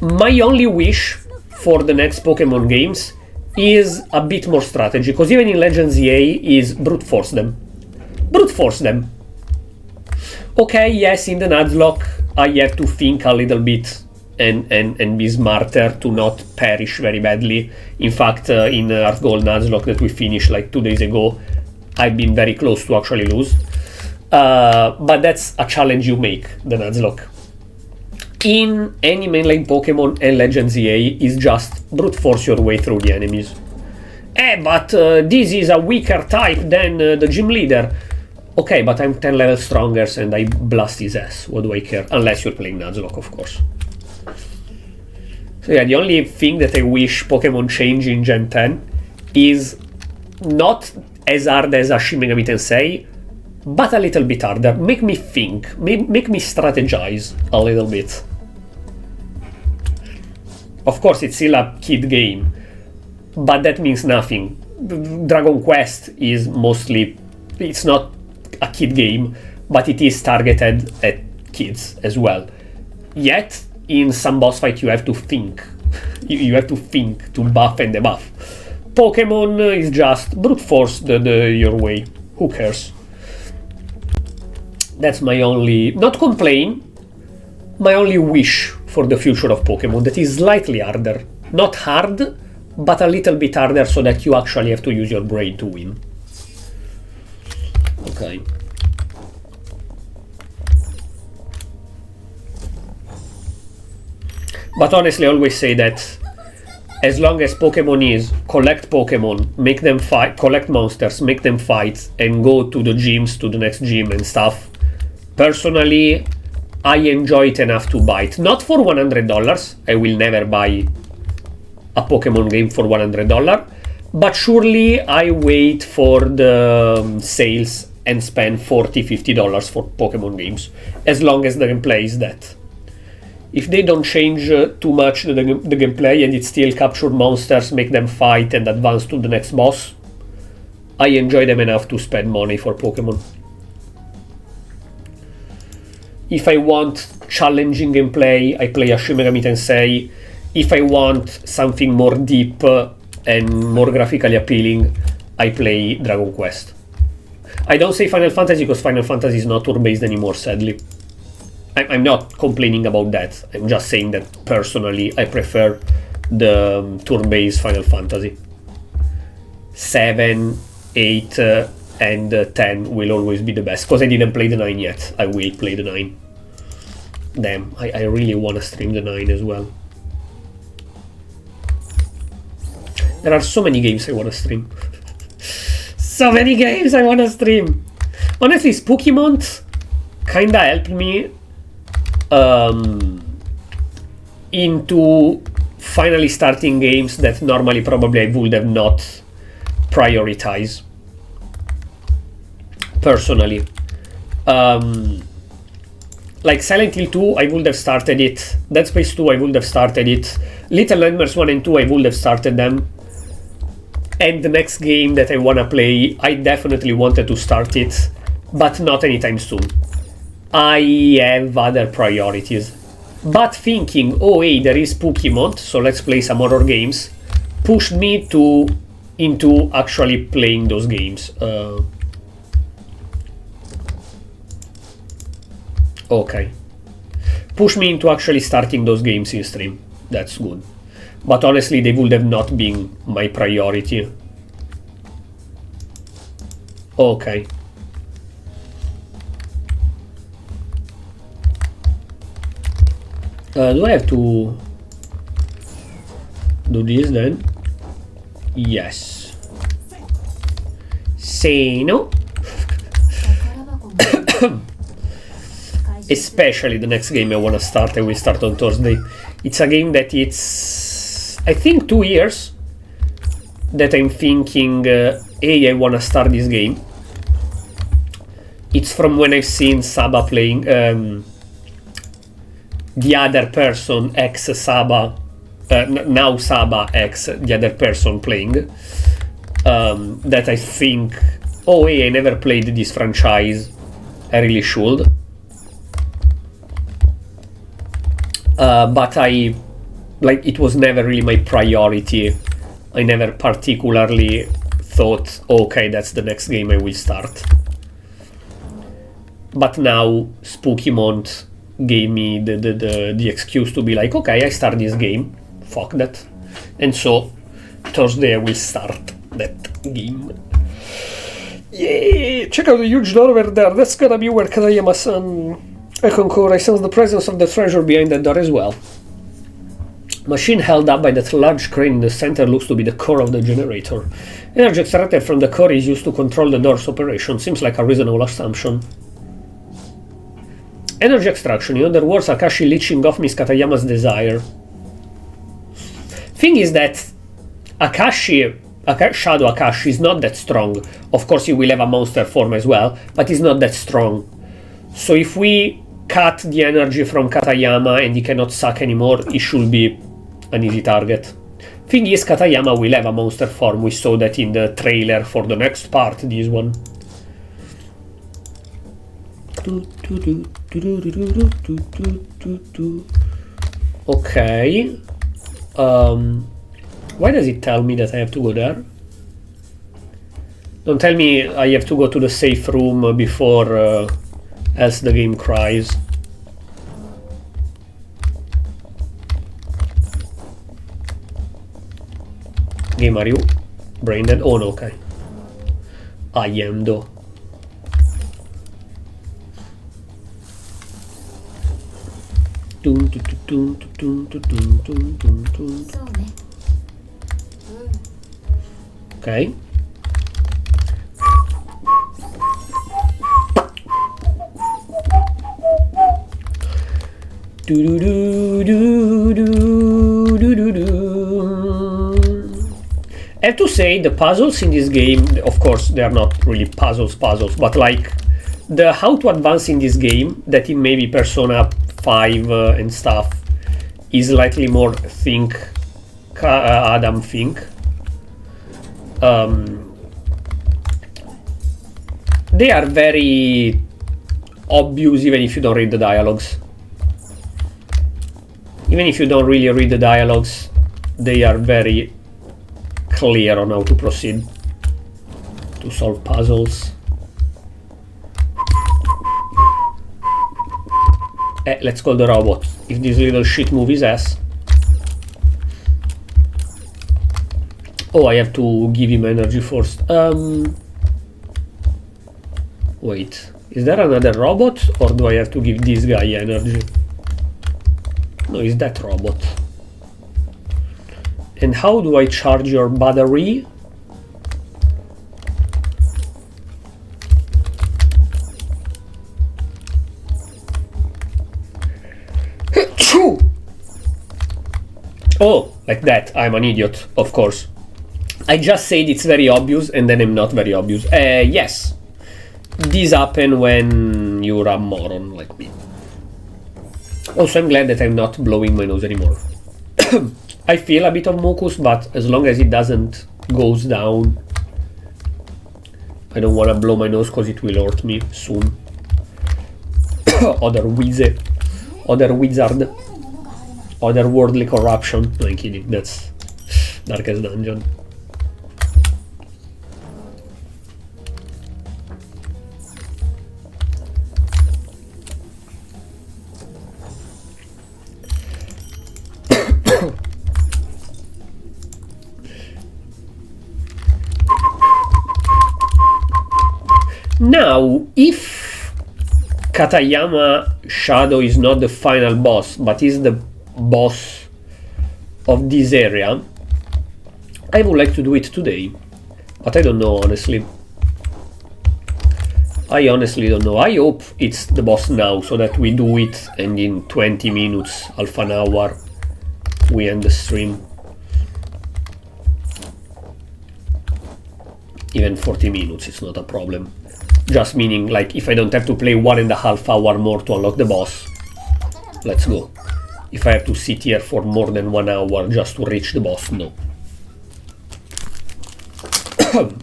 My only wish for the next Pokemon games is a bit more strategy, because even in Legends EA is brute force them. Brute force them. Okay, yes, in the Nuzlocke I have to think a little bit and be smarter to not perish very badly. In fact, in Earth Gold Nuzlocke that we finished like 2 days ago, I've been very close to actually lose. But that's a challenge you make, the Nuzlocke. In any mainline Pokemon and Legends EA is just brute force your way through the enemies. But this is a weaker type than the gym leader. Okay, but I'm 10 levels stronger and I blast his ass. What do I care? Unless you're playing Nuzlocke, of course. So yeah, the only thing that I wish Pokemon change in Gen 10 is not as hard as a Shin Megami Tensei, but a little bit harder. Make me think. Make me strategize a little bit. Of course, it's still a kid game, but that means nothing. Dragon Quest is mostly... It's not a kid game, but it is targeted at kids as well. Yet, in some boss fight you have to think. You have to think to buff and debuff. Pokemon is just brute force your way. Who cares? That's my only... Not complain, my only wish for the future of Pokemon, that is slightly harder. Not hard, but a little bit harder so that you actually have to use your brain to win. Okay. But honestly, I always say that as long as Pokemon is collect Pokemon, make them fight, collect monsters, make them fight, and go to the gyms, to the next gym and stuff, personally, I enjoy it enough to buy it. Not for $100, I will never buy a Pokemon game for $100, but surely I wait for the sales and spend $40-50 for Pokemon games, as long as the gameplay is that. If they don't change too much the gameplay and it still capture monsters, make them fight and advance to the next boss, I enjoy them enough to spend money for Pokemon. If I want challenging gameplay, I play a Shin Megami Tensei. If I want something more deep and more graphically appealing, I play Dragon Quest. I don't say Final Fantasy because Final Fantasy is not turn-based anymore, sadly. I'm not complaining about that. I'm just saying that personally I prefer the turn-based Final Fantasy. 7, 8, and 10 will always be the best. Because I didn't play the 9 yet. I will play the 9. Damn, I really want to stream the 9 as well. There are so many games I want to stream. So many games I want to stream. Honestly, Spooky Month kinda helped me into finally starting games that normally probably I would have not prioritized. Personally. Like Silent Hill 2, I would have started it. Dead Space 2, I would have started it. Little Nightmares 1 and 2, I would have started them. And the next game that I wanna play, I definitely wanted to start it, but not anytime soon. I have other priorities. But thinking, oh hey, there is Spooky Month, so let's play some horror games, pushed me into actually playing those games. Okay. Push me into actually starting those games in stream. That's good. But honestly, they would have not been my priority. Okay. Do I have to do this then? Yes. Say no. Especially the next game I want to start, and we start on Thursday. It's a game that it's, I think, 2 years that I'm thinking, hey, I want to start this game. It's from when I've seen Saba playing, the other person, ex Saba, now Saba ex the other person playing, that I think, oh hey, I never played this franchise, I really should. But it was never really my priority. I never particularly thought, okay, that's the next game I will start. But now Spooky Month gave me the excuse to be like, okay, I start this game, fuck that. And so Thursday I will start that game. Yeah, check out the huge door over there. That's gonna be where Katayama-san. I concur, I sense the presence of the treasure behind that door as well. Machine held up by that large crane in the center looks to be the core of the generator. Energy extracted from the core is used to control the door's operation. Seems like a reasonable assumption. Energy extraction. In other words, Akashi leeching off Miss Katayama's desire. Thing is that Shadow Akashi is not that strong. Of course, he will have a monster form as well, but he's not that strong. So if we cut the energy from Katayama and he cannot suck anymore, he should be an easy target. Thing is, Katayama will have a monster form. We saw that in the trailer for the next part, this one. Okay. Why does it tell me that I have to go there? Don't tell me I have to go to the safe room before, else the game cries. Game, are you brain dead? Oh no, okay. I am though. Okay. I have to say, the puzzles in this game, of course, they are not really puzzles, but like the how to advance in this game, that in maybe Persona 5 and stuff, is slightly more think, Adam think. They are very obvious even if you don't read the dialogues. Even if you don't really read the dialogues, they are very clear on how to proceed to solve puzzles. Let's call the robot. If this little shit move his ass. Oh, I have to give him energy first. Wait, is there another robot, or do I have to give this guy energy? No, it's that robot. And how do I charge your battery? Oh, like that. I'm an idiot, of course. I just said it's very obvious, and then I'm not very obvious. Yes. This happens when you're a moron like me. Also, I'm glad that I'm not blowing my nose anymore. I feel a bit of mucus, but as long as it doesn't goes down, I don't want to blow my nose because it will hurt me soon. Other wizard, otherworldly corruption. No, I'm kidding. That's Darkest Dungeon. Now, if Katayama Shadow is not the final boss, but is the boss of this area, I would like to do it today. But I don't know, honestly. I honestly don't know. I hope it's the boss now, so that we do it and in 20 minutes, half an hour, we end the stream. Even 40 minutes, it's not a problem. Just meaning, like, if I don't have to play 1.5 hours more to unlock the boss, let's go. If I have to sit here for more than 1 hour just to reach the boss, no.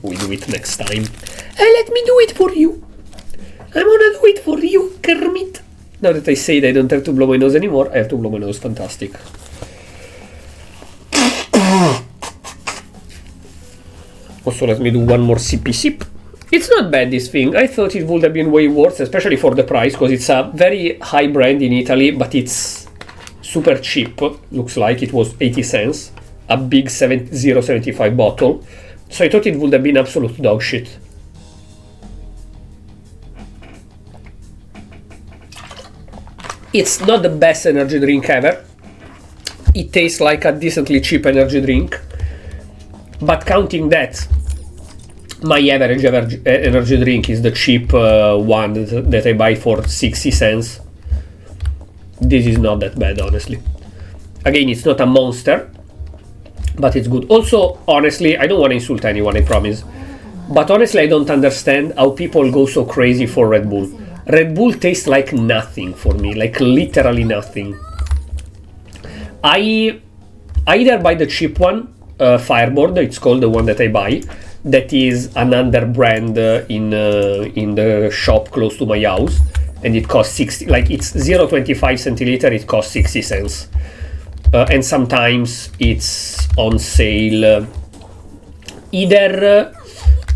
We do it next time. Hey, let me do it for you. I'm gonna do it for you, Kermit. Now that I say that I don't have to blow my nose anymore, I have to blow my nose. Fantastic. Also, let me do one more sippy sip. It's not bad, this thing. I thought it would have been way worse, especially for the price, because it's a very high brand in Italy, but it's super cheap. Looks like it was 80 cents. A big 0.75 bottle. So I thought it would have been absolute dog shit. It's not the best energy drink ever. It tastes like a decently cheap energy drink. But counting that, my average energy drink is the cheap one that I buy for 60 cents. This is not that bad, honestly. Again, it's not a monster, but it's good. Also, honestly, I don't want to insult anyone, I promise. But honestly, I don't understand how people go so crazy for Red Bull. Red Bull tastes like nothing for me, like literally nothing. I either buy the cheap one, Fireboard, it's called, the one that I buy, that is another brand in the shop close to my house, and it costs 60, like it's 0.25 centiliter, it costs 60 cents. And sometimes it's on sale. Either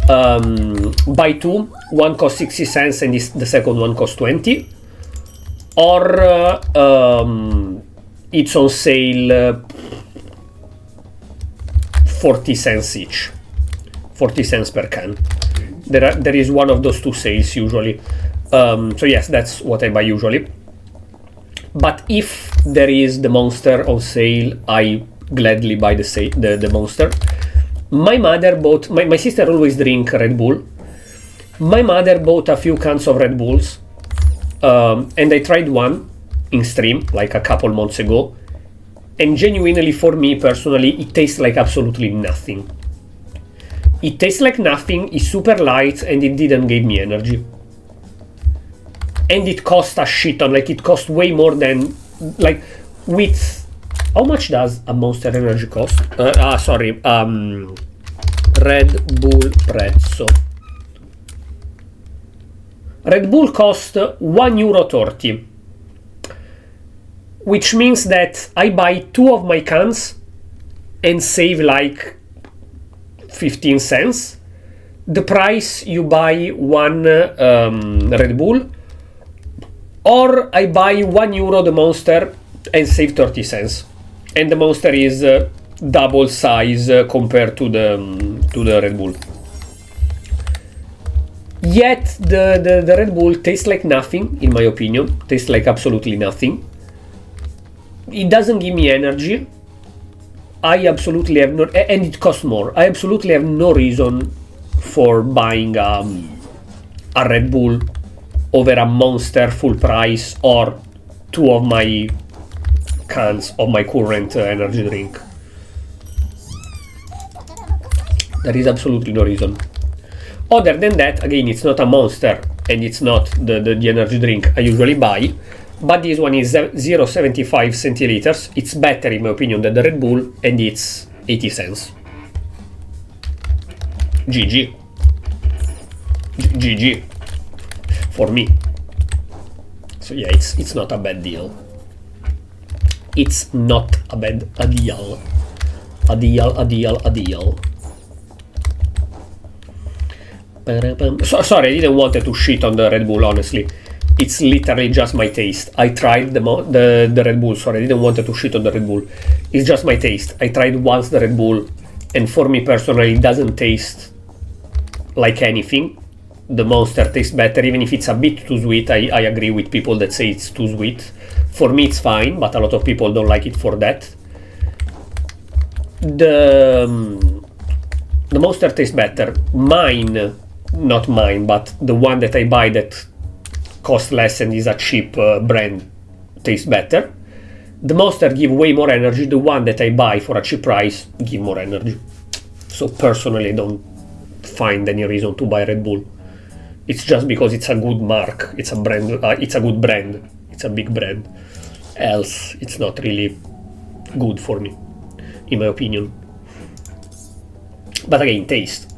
buy two, one costs 60 cents and the second one costs 20, or it's on sale 40 cents each, 40 cents per can. There is one of those two sales usually. So yes, that's what I buy usually. But if there is the Monster on sale, I gladly buy the Monster. My mother bought, my sister always drink Red Bull. My mother bought a few cans of Red Bulls, and I tried one in stream like a couple months ago, and genuinely for me personally, it tastes like absolutely nothing. It tastes like nothing, it's super light, and it didn't give me energy. And it cost a shit ton, like it cost way more than, like, with... How much does a Monster Energy cost? Red Bull prezzo. Red Bull cost €1.30, which means that I buy two of my cans and save like 15 cents. The price you buy one Red Bull, or I buy €1 the Monster and save 30 cents. And the Monster is double size compared to the Red Bull. Yet the Red Bull tastes like nothing, in my opinion. Tastes like absolutely nothing. It doesn't give me energy. I absolutely have no... And it costs more. I absolutely have no reason for buying a Red Bull over a Monster full price or two of my cans of my current energy drink. There is absolutely no reason. Other than that, again, it's not a Monster and it's not the energy drink I usually buy, but this one is 0.75 centiliters. It's better in my opinion than the Red Bull, and it's 80 cents. GG. GG. For me. So yeah, it's not a bad deal. It's not a deal. A deal. So, sorry, I didn't want to shit on the Red Bull, honestly. it's literally just my taste. I tried the Red Bull, sorry, I didn't want to shit on the Red Bull. It's just my taste. I tried once the Red Bull, and for me personally, it doesn't taste like anything. The Monster tastes better, even if it's a bit too sweet. I agree with people that say it's too sweet. For me it's fine, but a lot of people don't like it for that. The Monster tastes better. Mine, not mine, but the one that I buy that costs less and is a cheap brand, tastes better. The Monster give way more energy. The one that I buy for a cheap price give more energy. So personally, I don't find any reason to buy Red Bull. It's just because it's a good mark. It's a brand. It's a good brand. It's a big brand. Else, it's not really good for me, in my opinion. But again, taste.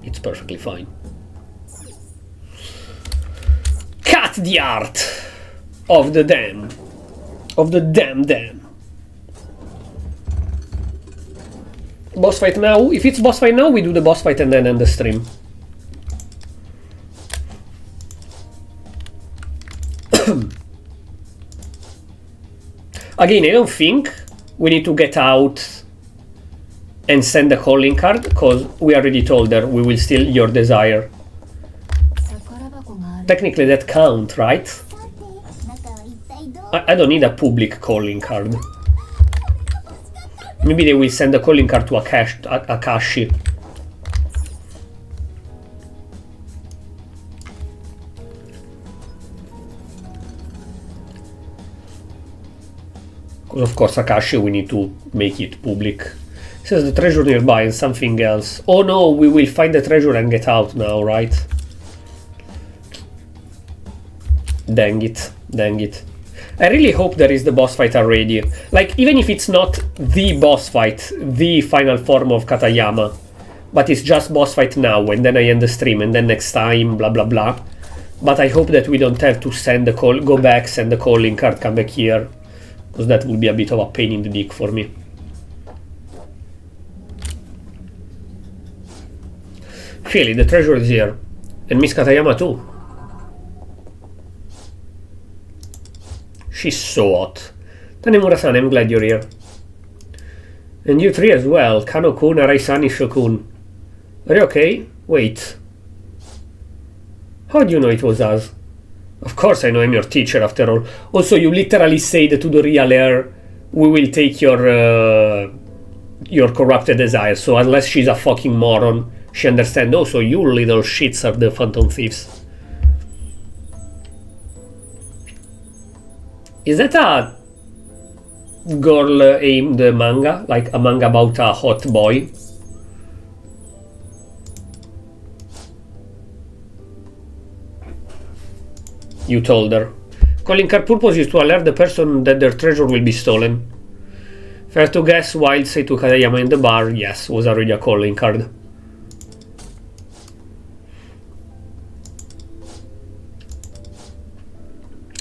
It's perfectly fine. Cut the art of the dam. Of the damn dam. Boss fight now? If it's boss fight now, we do the boss fight and then end the stream. Again, I don't think we need to get out and send the calling card, because we already told her we will steal your desire. Technically that counts, right? I don't need a public calling card. Maybe they will send the calling card to Akashi. Because of course Akashi we need to make it public. It says the treasure nearby and something else. Oh no, we will find the treasure and get out now, right? Dang it, dang it. I really hope there is the boss fight already. Like, even if it's not the boss fight, the final form of Katayama, but it's just boss fight now, and then I end the stream, and then next time, blah blah blah. But I hope that we don't have to send the call, go back, send the calling card, come back here, because that would be a bit of a pain in the dick for me. Really, the treasure is here. And Miss Katayama too. She's so hot. Tanemura-san, I'm glad you're here. And you three as well. Kano-kun, Arai-san, Isho-kun. Are you okay? Wait. How do you know it was us? Of course I know, I'm your teacher after all. Also, you literally said to the real heir, we will take your corrupted desire. So unless she's a fucking moron, she understands. Also, you little shits are the phantom thieves. Is that a girl aimed manga? Like a manga about a hot boy? You told her. Calling card purpose is to alert the person that their treasure will be stolen. Fair to guess, Wild said to Katayama in the bar, yes, was already a calling card.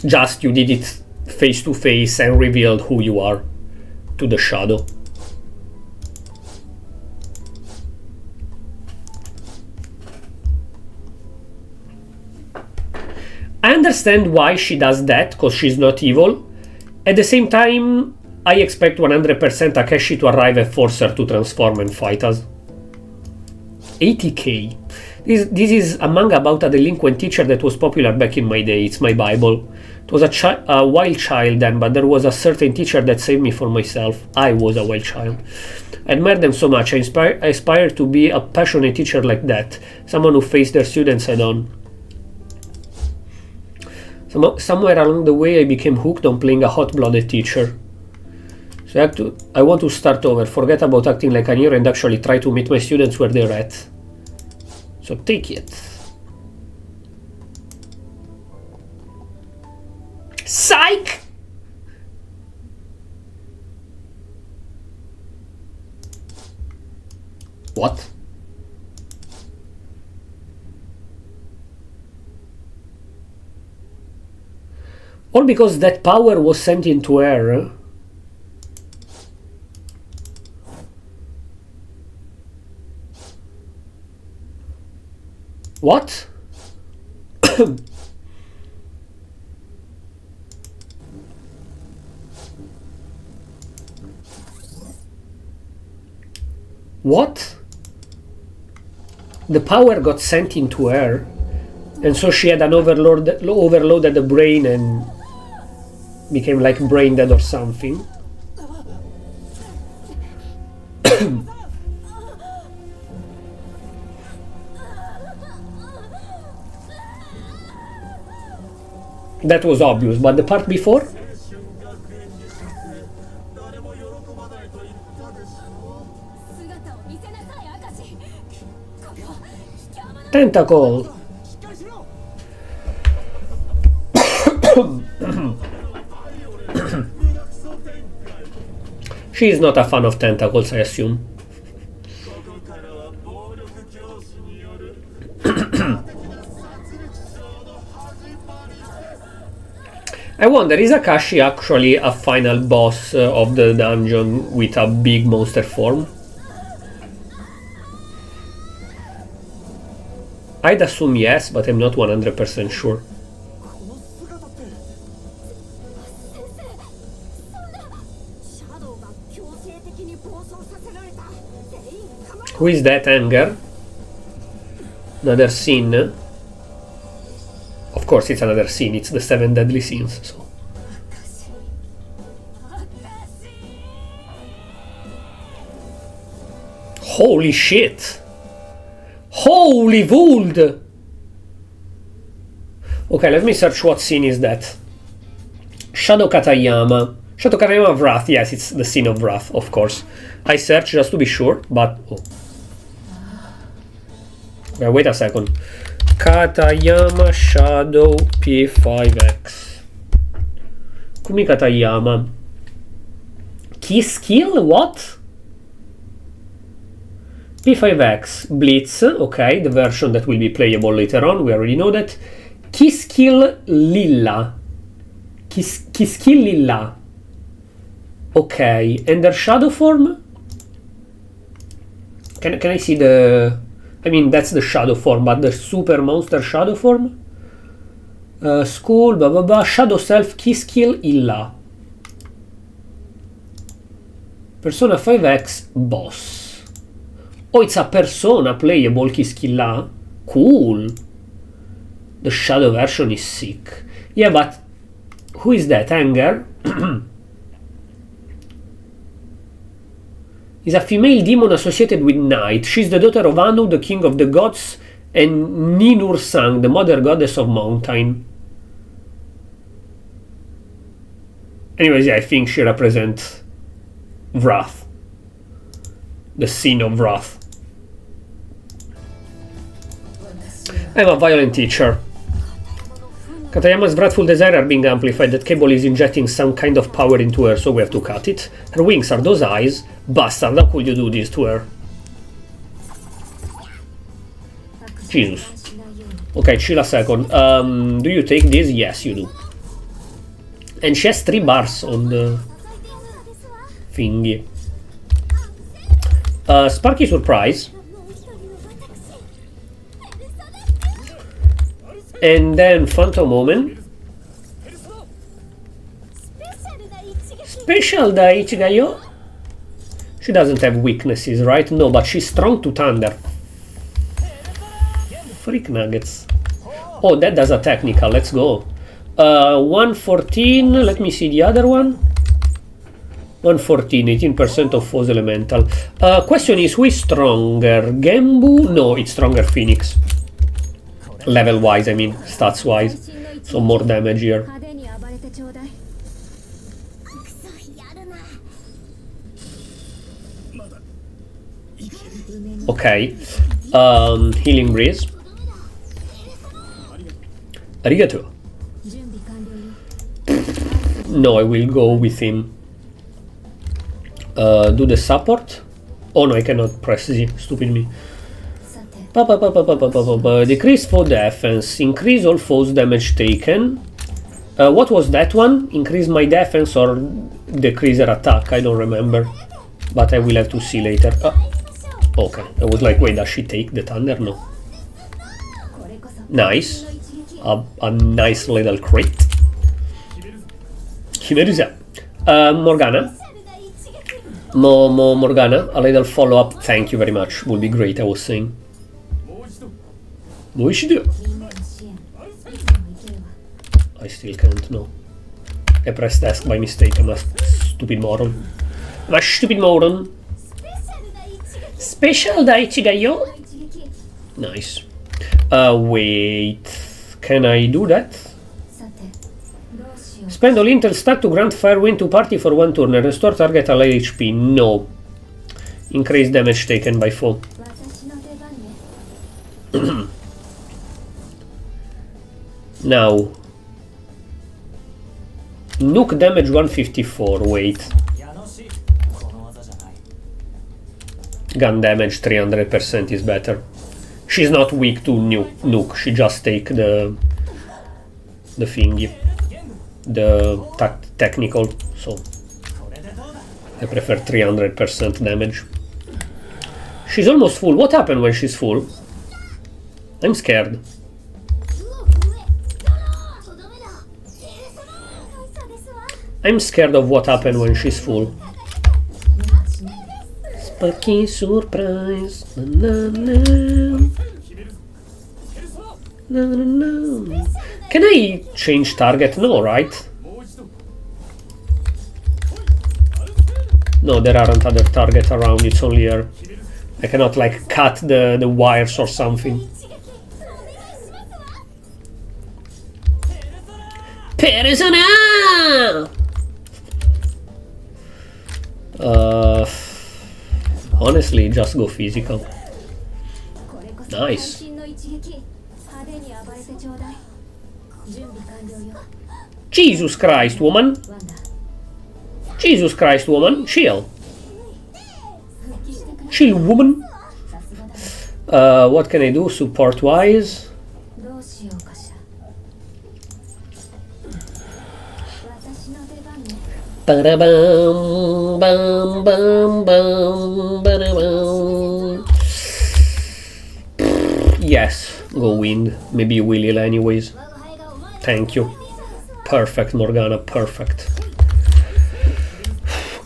Just you did it face to face and revealed who you are to the shadow. I understand why she does that, because she's not evil. At the same time, I expect 100% Takeshi to arrive and force her to transform and fight us. 80k. This is a manga about a delinquent teacher that was popular back in my day. It's my Bible. It was a wild child then, but there was a certain teacher that saved me from myself. I was a wild child. I admire them so much. I aspire to be a passionate teacher like that. Someone who faced their students head on. Somewhere along the way I became hooked on playing a hot-blooded teacher. So I want to start over, forget about acting like an hero and actually try to meet my students where they're at. So take it. Psych! What? All because that power was sent into her. What? What? The power got sent into her, and so she had an overloaded brain and became like brain dead or something. That was obvious, but the part before? Tentacle! She is not a fan of tentacles, I assume. I wonder, is Akashi actually a final boss of the dungeon with a big monster form? I'd assume yes, but I'm not 100% sure. Who is that, Anger? Another sin? Of course it's another sin, it's the 7 deadly sins, so... Holy shit! Holy wood! Okay, let me search what sin is that. Shadow Katayama. Shadow Katayama of Wrath, yes, it's the sin of Wrath, of course. I searched just to be sure, but... Oh. Okay, wait a second. Katayama Shadow P5X. Kumi Katayama. Key skill? What? P5X. Blitz. Okay, the version that will be playable later on. We already know that. Key skill Lilla. Key skill Lilla. Okay, and their shadow form? Can I see the... I mean, that's the shadow form, but the super monster shadow form? School, blah blah blah. Shadow self, key skill Illa. Persona 5X boss. Oh, it's a persona playable key skill A? Cool. The shadow version is sick. Yeah, but who is that? Anger? Is a female demon associated with night. She's the daughter of Anu, the king of the gods, and Ninur Sang, the mother goddess of mountain. Anyways, yeah, I think she represents Wrath. The sin of Wrath. I'm a violent teacher. Katayama's wrathful desire are being amplified. That cable is injecting some kind of power into her, so we have to cut it. Her wings are those eyes. Bastard, how could you do this to her? Jesus. Okay, chill a second. Do you take this? Yes, you do. And she has 3 bars on the thingy. Sparky Surprise. And then Phantom Omen. Special da Ichigayo. She doesn't have weaknesses, right? No, but she's strong to thunder. Freak nuggets. Oh, that does a technical. Let's go. 114. Let me see the other one. 114, 18% of foes elemental. Question is, who is stronger? Genbu? No, it's stronger Phoenix. Level wise, I mean, stats wise. So more damage here. Okay. Healing Breeze. Arigato. No, I will go with him. Do the support. Oh no, I cannot press Z. Stupid me. Decrease foe defense. Increase all foes damage taken. What was that one? Increase my defense or decrease their attack? I don't remember. But I will have to see later. Okay, I was like, wait, does she take the thunder? No. Nice. A nice little crit. Himeruza. Morgana. More Morgana, a little follow-up. Thank you very much. Would be great, I was saying. What should do? I still can't, no. I pressed ask by mistake, I'm a stupid moron. I'm a stupid moron. Special Daichi Gaio? Nice. Wait. Can I do that? Spend all intel stack to grant Firewind to party for 1 turn and restore target ally HP. No. Increase damage taken by foe. Now. Nuke damage 154. Wait. Gun damage 300% is better. She's not weak to nuke. She just take the thingy. The technical, so I prefer 300% damage. She's almost full. What happened when she's full? I'm scared. I'm scared of what happened when she's full. Sparky surprise. Na, na, na, na, na. Can I change target? No, right? No, there aren't other targets around, it's only her. I cannot like cut the wires or something. Persona! Honestly, just go physical. Nice. Jesus Christ, woman. Jesus Christ, woman. Chill. Chill, woman. What can I do support-wise? Ba-da-bum, bum, bum, bum, ba-da-bum. Yes, go wind. Maybe you will heal anyways. Thank you. Perfect, Morgana, perfect.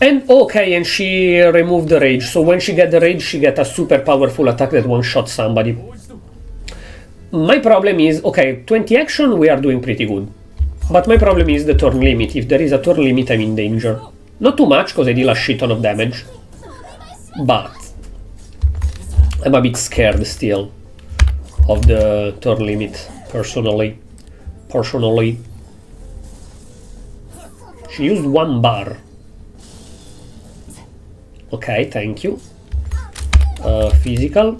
And okay, and she removed the rage. So when she get the rage, she get a super powerful attack that one-shot somebody. My problem is, okay, 20 action, we are doing pretty good. But my problem is the turn limit. If there is a turn limit, I'm in danger. Not too much, because I deal a shit ton of damage. But I'm a bit scared still of the turn limit, personally. She used 1 bar. Okay, thank you. Physical.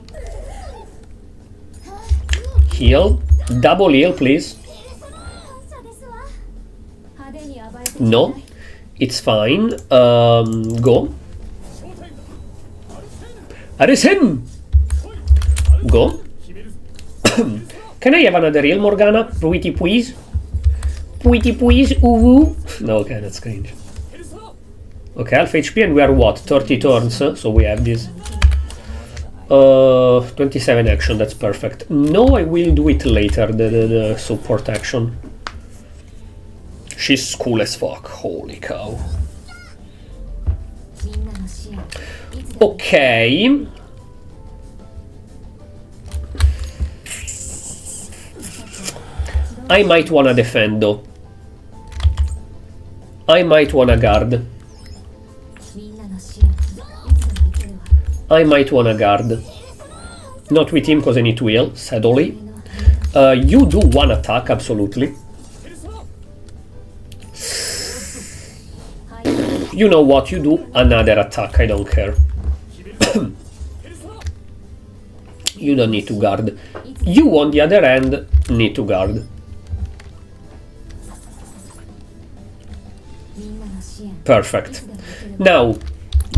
Heal. Double heal, please. No, it's fine. Go. Arisen! Go. Can I have another heal, Morgana? Pretty please? Pretty please, uwu? No, okay, that's cringe. Okay, half HP and we are what? 30 turns, so we have this. 27 action, that's perfect. No, I will do it later, the support action. She's cool as fuck, holy cow. Okay. I might wanna defend though. I might wanna guard. I might wanna guard. Not with him because I need to heal, sadly. You do one attack, absolutely. You know what, you do another attack, I don't care. You don't need to guard. You, on the other hand, need to guard. Perfect. Now,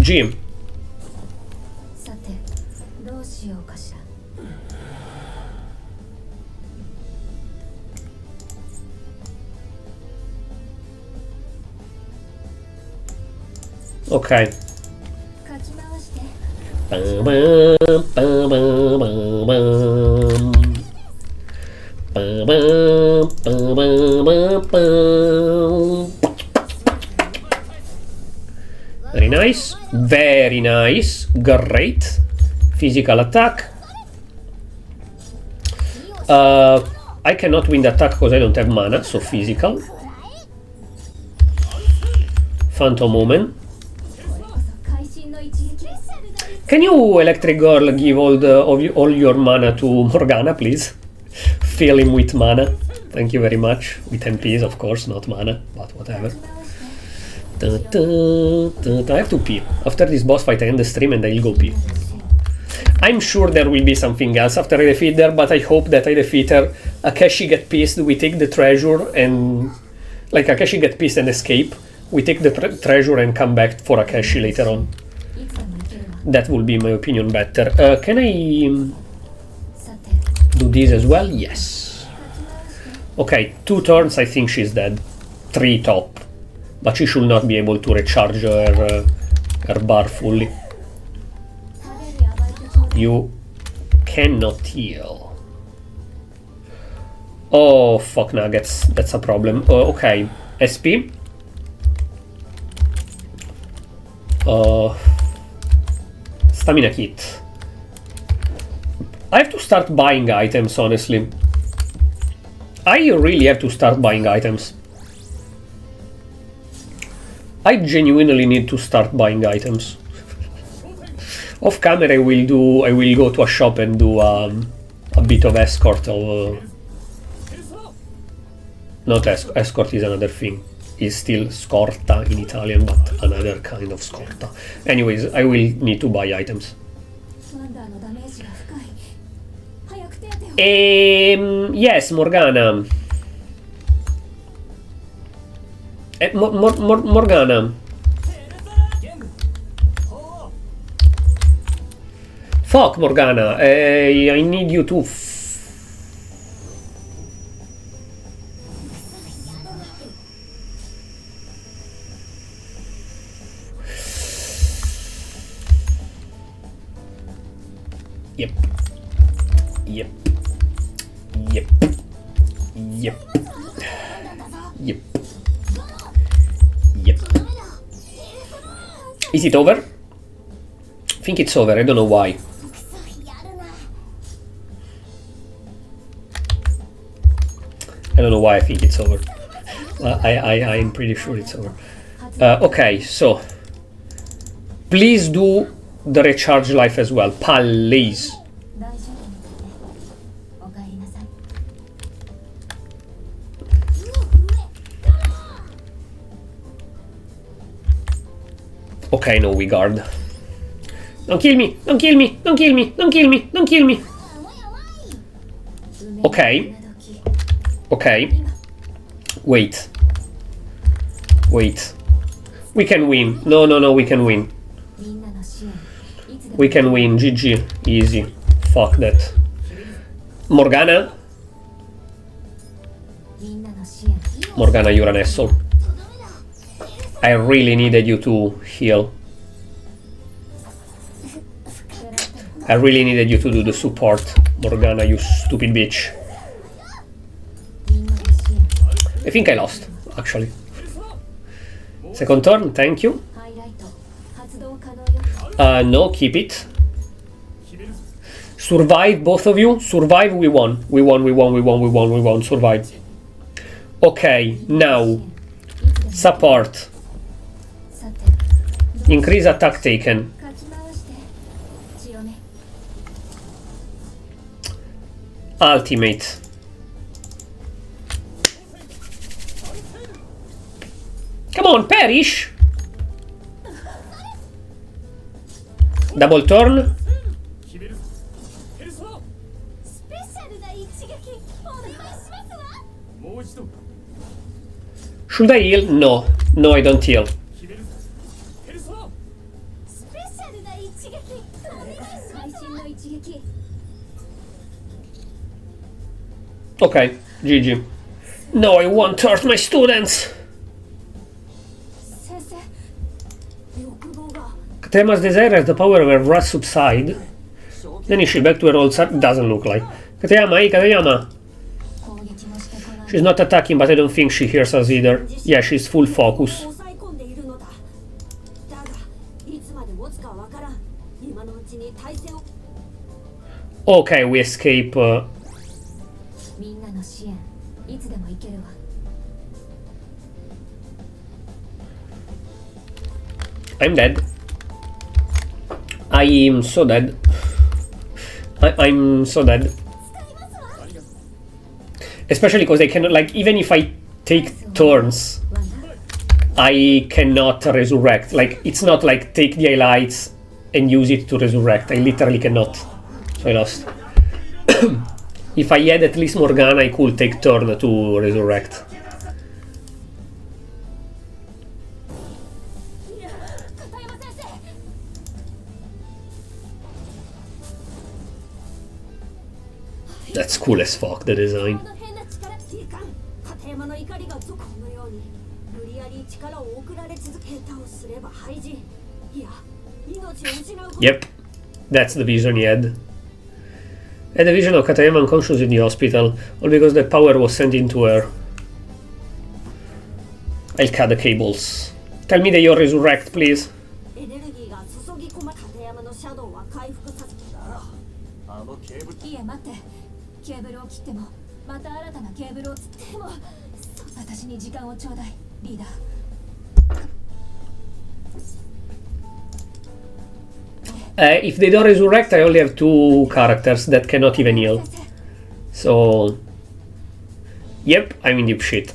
Jim. Okay. Very nice. Very nice. Great. Physical attack. I cannot win the attack because I don't have mana, so physical. Phantom Omen. Can you, Electric Girl, give all your mana to Morgana, please? Fill him with mana. Thank you very much. With MPs, of course, not mana, but whatever. I have to pee. After this boss fight, I end the stream and I'll go pee. I'm sure there will be something else after I defeat her, but I hope that I defeat her. Akeshi get pissed, we take the treasure, and... Like, Akeshi get pissed and escape. We take the treasure and come back for Akeshi later on. That will be, in my opinion, better. Can I do this as well? Yes. Okay, 2 turns, I think she's dead. 3 top. But she should not be able to recharge her bar fully. You cannot heal. Oh, fuck nuggets. That's a problem. Okay, SP. Stamina kit. I have to start buying items, honestly. I really have to start buying items. I genuinely need to start buying items. Off camera, I will go to a shop and do a bit of escort of... not escort is another thing. It's still scorta in Italian, but another kind of scorta. Anyways, I will need to buy items. Yes, Morgana. Morgana. Fuck, Morgana. I need you to... Yep. Yep. Yep. Yep. Yep. Yep. Is it over? I think it's over, I don't know why. I don't know why I think it's over. I'm pretty sure it's over. Okay, so... Please do the recharge life as well, please. Okay, no, we guard. Don't kill me! Don't kill me! Don't kill me! Don't kill me! Don't kill me! Okay. Okay. Wait. Wait. We can win. No, no, no, we can win. We can win. GG. Easy. Fuck that. Morgana? Morgana, you're an asshole. I really needed you to heal. I really needed you to do the support. Morgana, you stupid bitch. I think I lost, actually. Second turn, thank you. No, keep it. Survive, both of you. Survive, we won. We won, we won, we won, we won, we won. Survive. Okay, now. Support. Increase attack taken. Ultimate. Come on, perish! Double turn. Should I heal? No. No, I don't heal. Okay, GG. No, I won't hurt my students! Katayama's desire has the power of her wrath subside. Then is she back to her old self? Doesn't look like. Katayama, hey Katayama! She's not attacking, but I don't think she hears us either. Yeah, she's full focus. Okay, we escape. I'm dead. I'm so dead. I'm so dead. Especially because I cannot, like, even if I take turns, I cannot resurrect. Like, it's not like take the highlights and use it to resurrect. I literally cannot. So I lost. If I had at least Morgana, I could take turn to resurrect. That's cool as fuck, the design. Yep, that's the vision he had. Had a vision of Katayama unconscious in the hospital, all because the power was sent into her. I'll cut the cables. Tell me that you'll resurrect, please. If they don't resurrect, I only have 2 characters that cannot even heal. So... Yep, I'm in deep shit.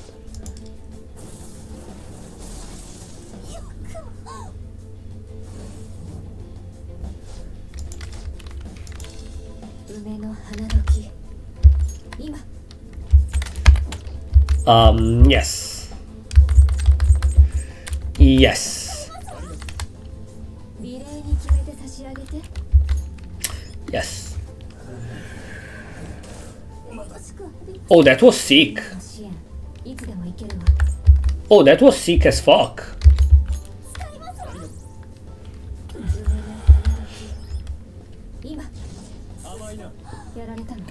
Yes. Yes. Yes. Oh, that was sick. Oh, that was sick as fuck.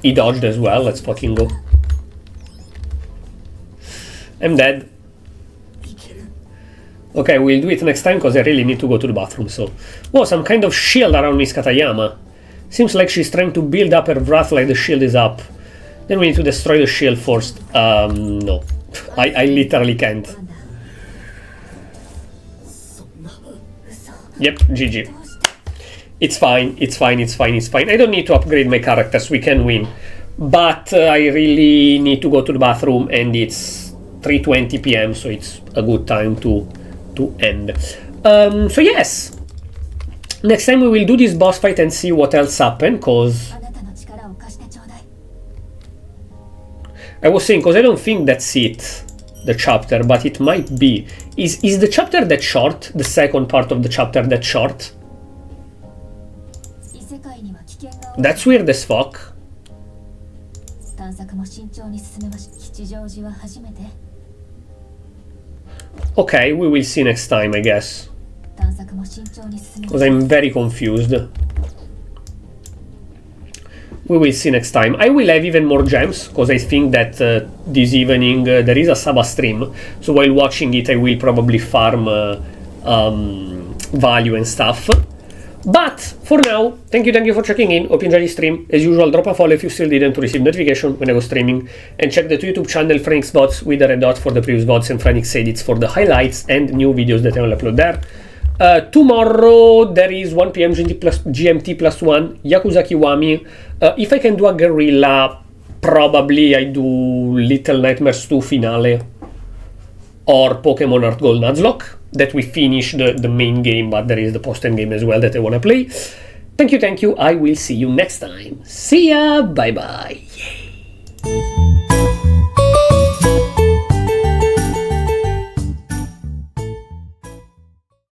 He dodged as well, let's fucking go. I'm dead. Okay, we'll do it next time because I really need to go to the bathroom, so... Whoa, some kind of shield around Miss Katayama. Seems like she's trying to build up her wrath like the shield is up. Then we need to destroy the shield first. No. I literally can't. Yep, GG. It's fine, it's fine, it's fine, it's fine. I don't need to upgrade my characters, we can win. But I really need to go to the bathroom and it's 3:20 PM, so it's a good time to end. So yes, next time we will do this boss fight and see what else happened, cause I was saying, cause I don't think that's it, the chapter, but it might be. Is the chapter that short? The second part of the chapter that short? That's weird as fuck. Okay, we will see next time, I guess. Because I'm very confused. We will see next time. I will have even more gems, because I think that this evening there is a Saba stream. So while watching it, I will probably farm value and stuff. But for now, thank you for checking in. Hope you enjoyed the stream. As usual, drop a follow if you still didn't to receive notification when I go streaming. And check the YouTube channel Franix VODs with the red dot for the previous VODs and Franix edits for the highlights and new videos that I will upload there. Tomorrow there is 1 PM GMT plus 1 Yakuza Kiwami. If I can do a guerrilla, probably I do Little Nightmares 2 finale or Pokemon Heart Gold Nuzlocke, that we finish the main game, but there is the post-end game as well that I want to play. Thank you, I will see you next time. See ya, bye bye. Yay.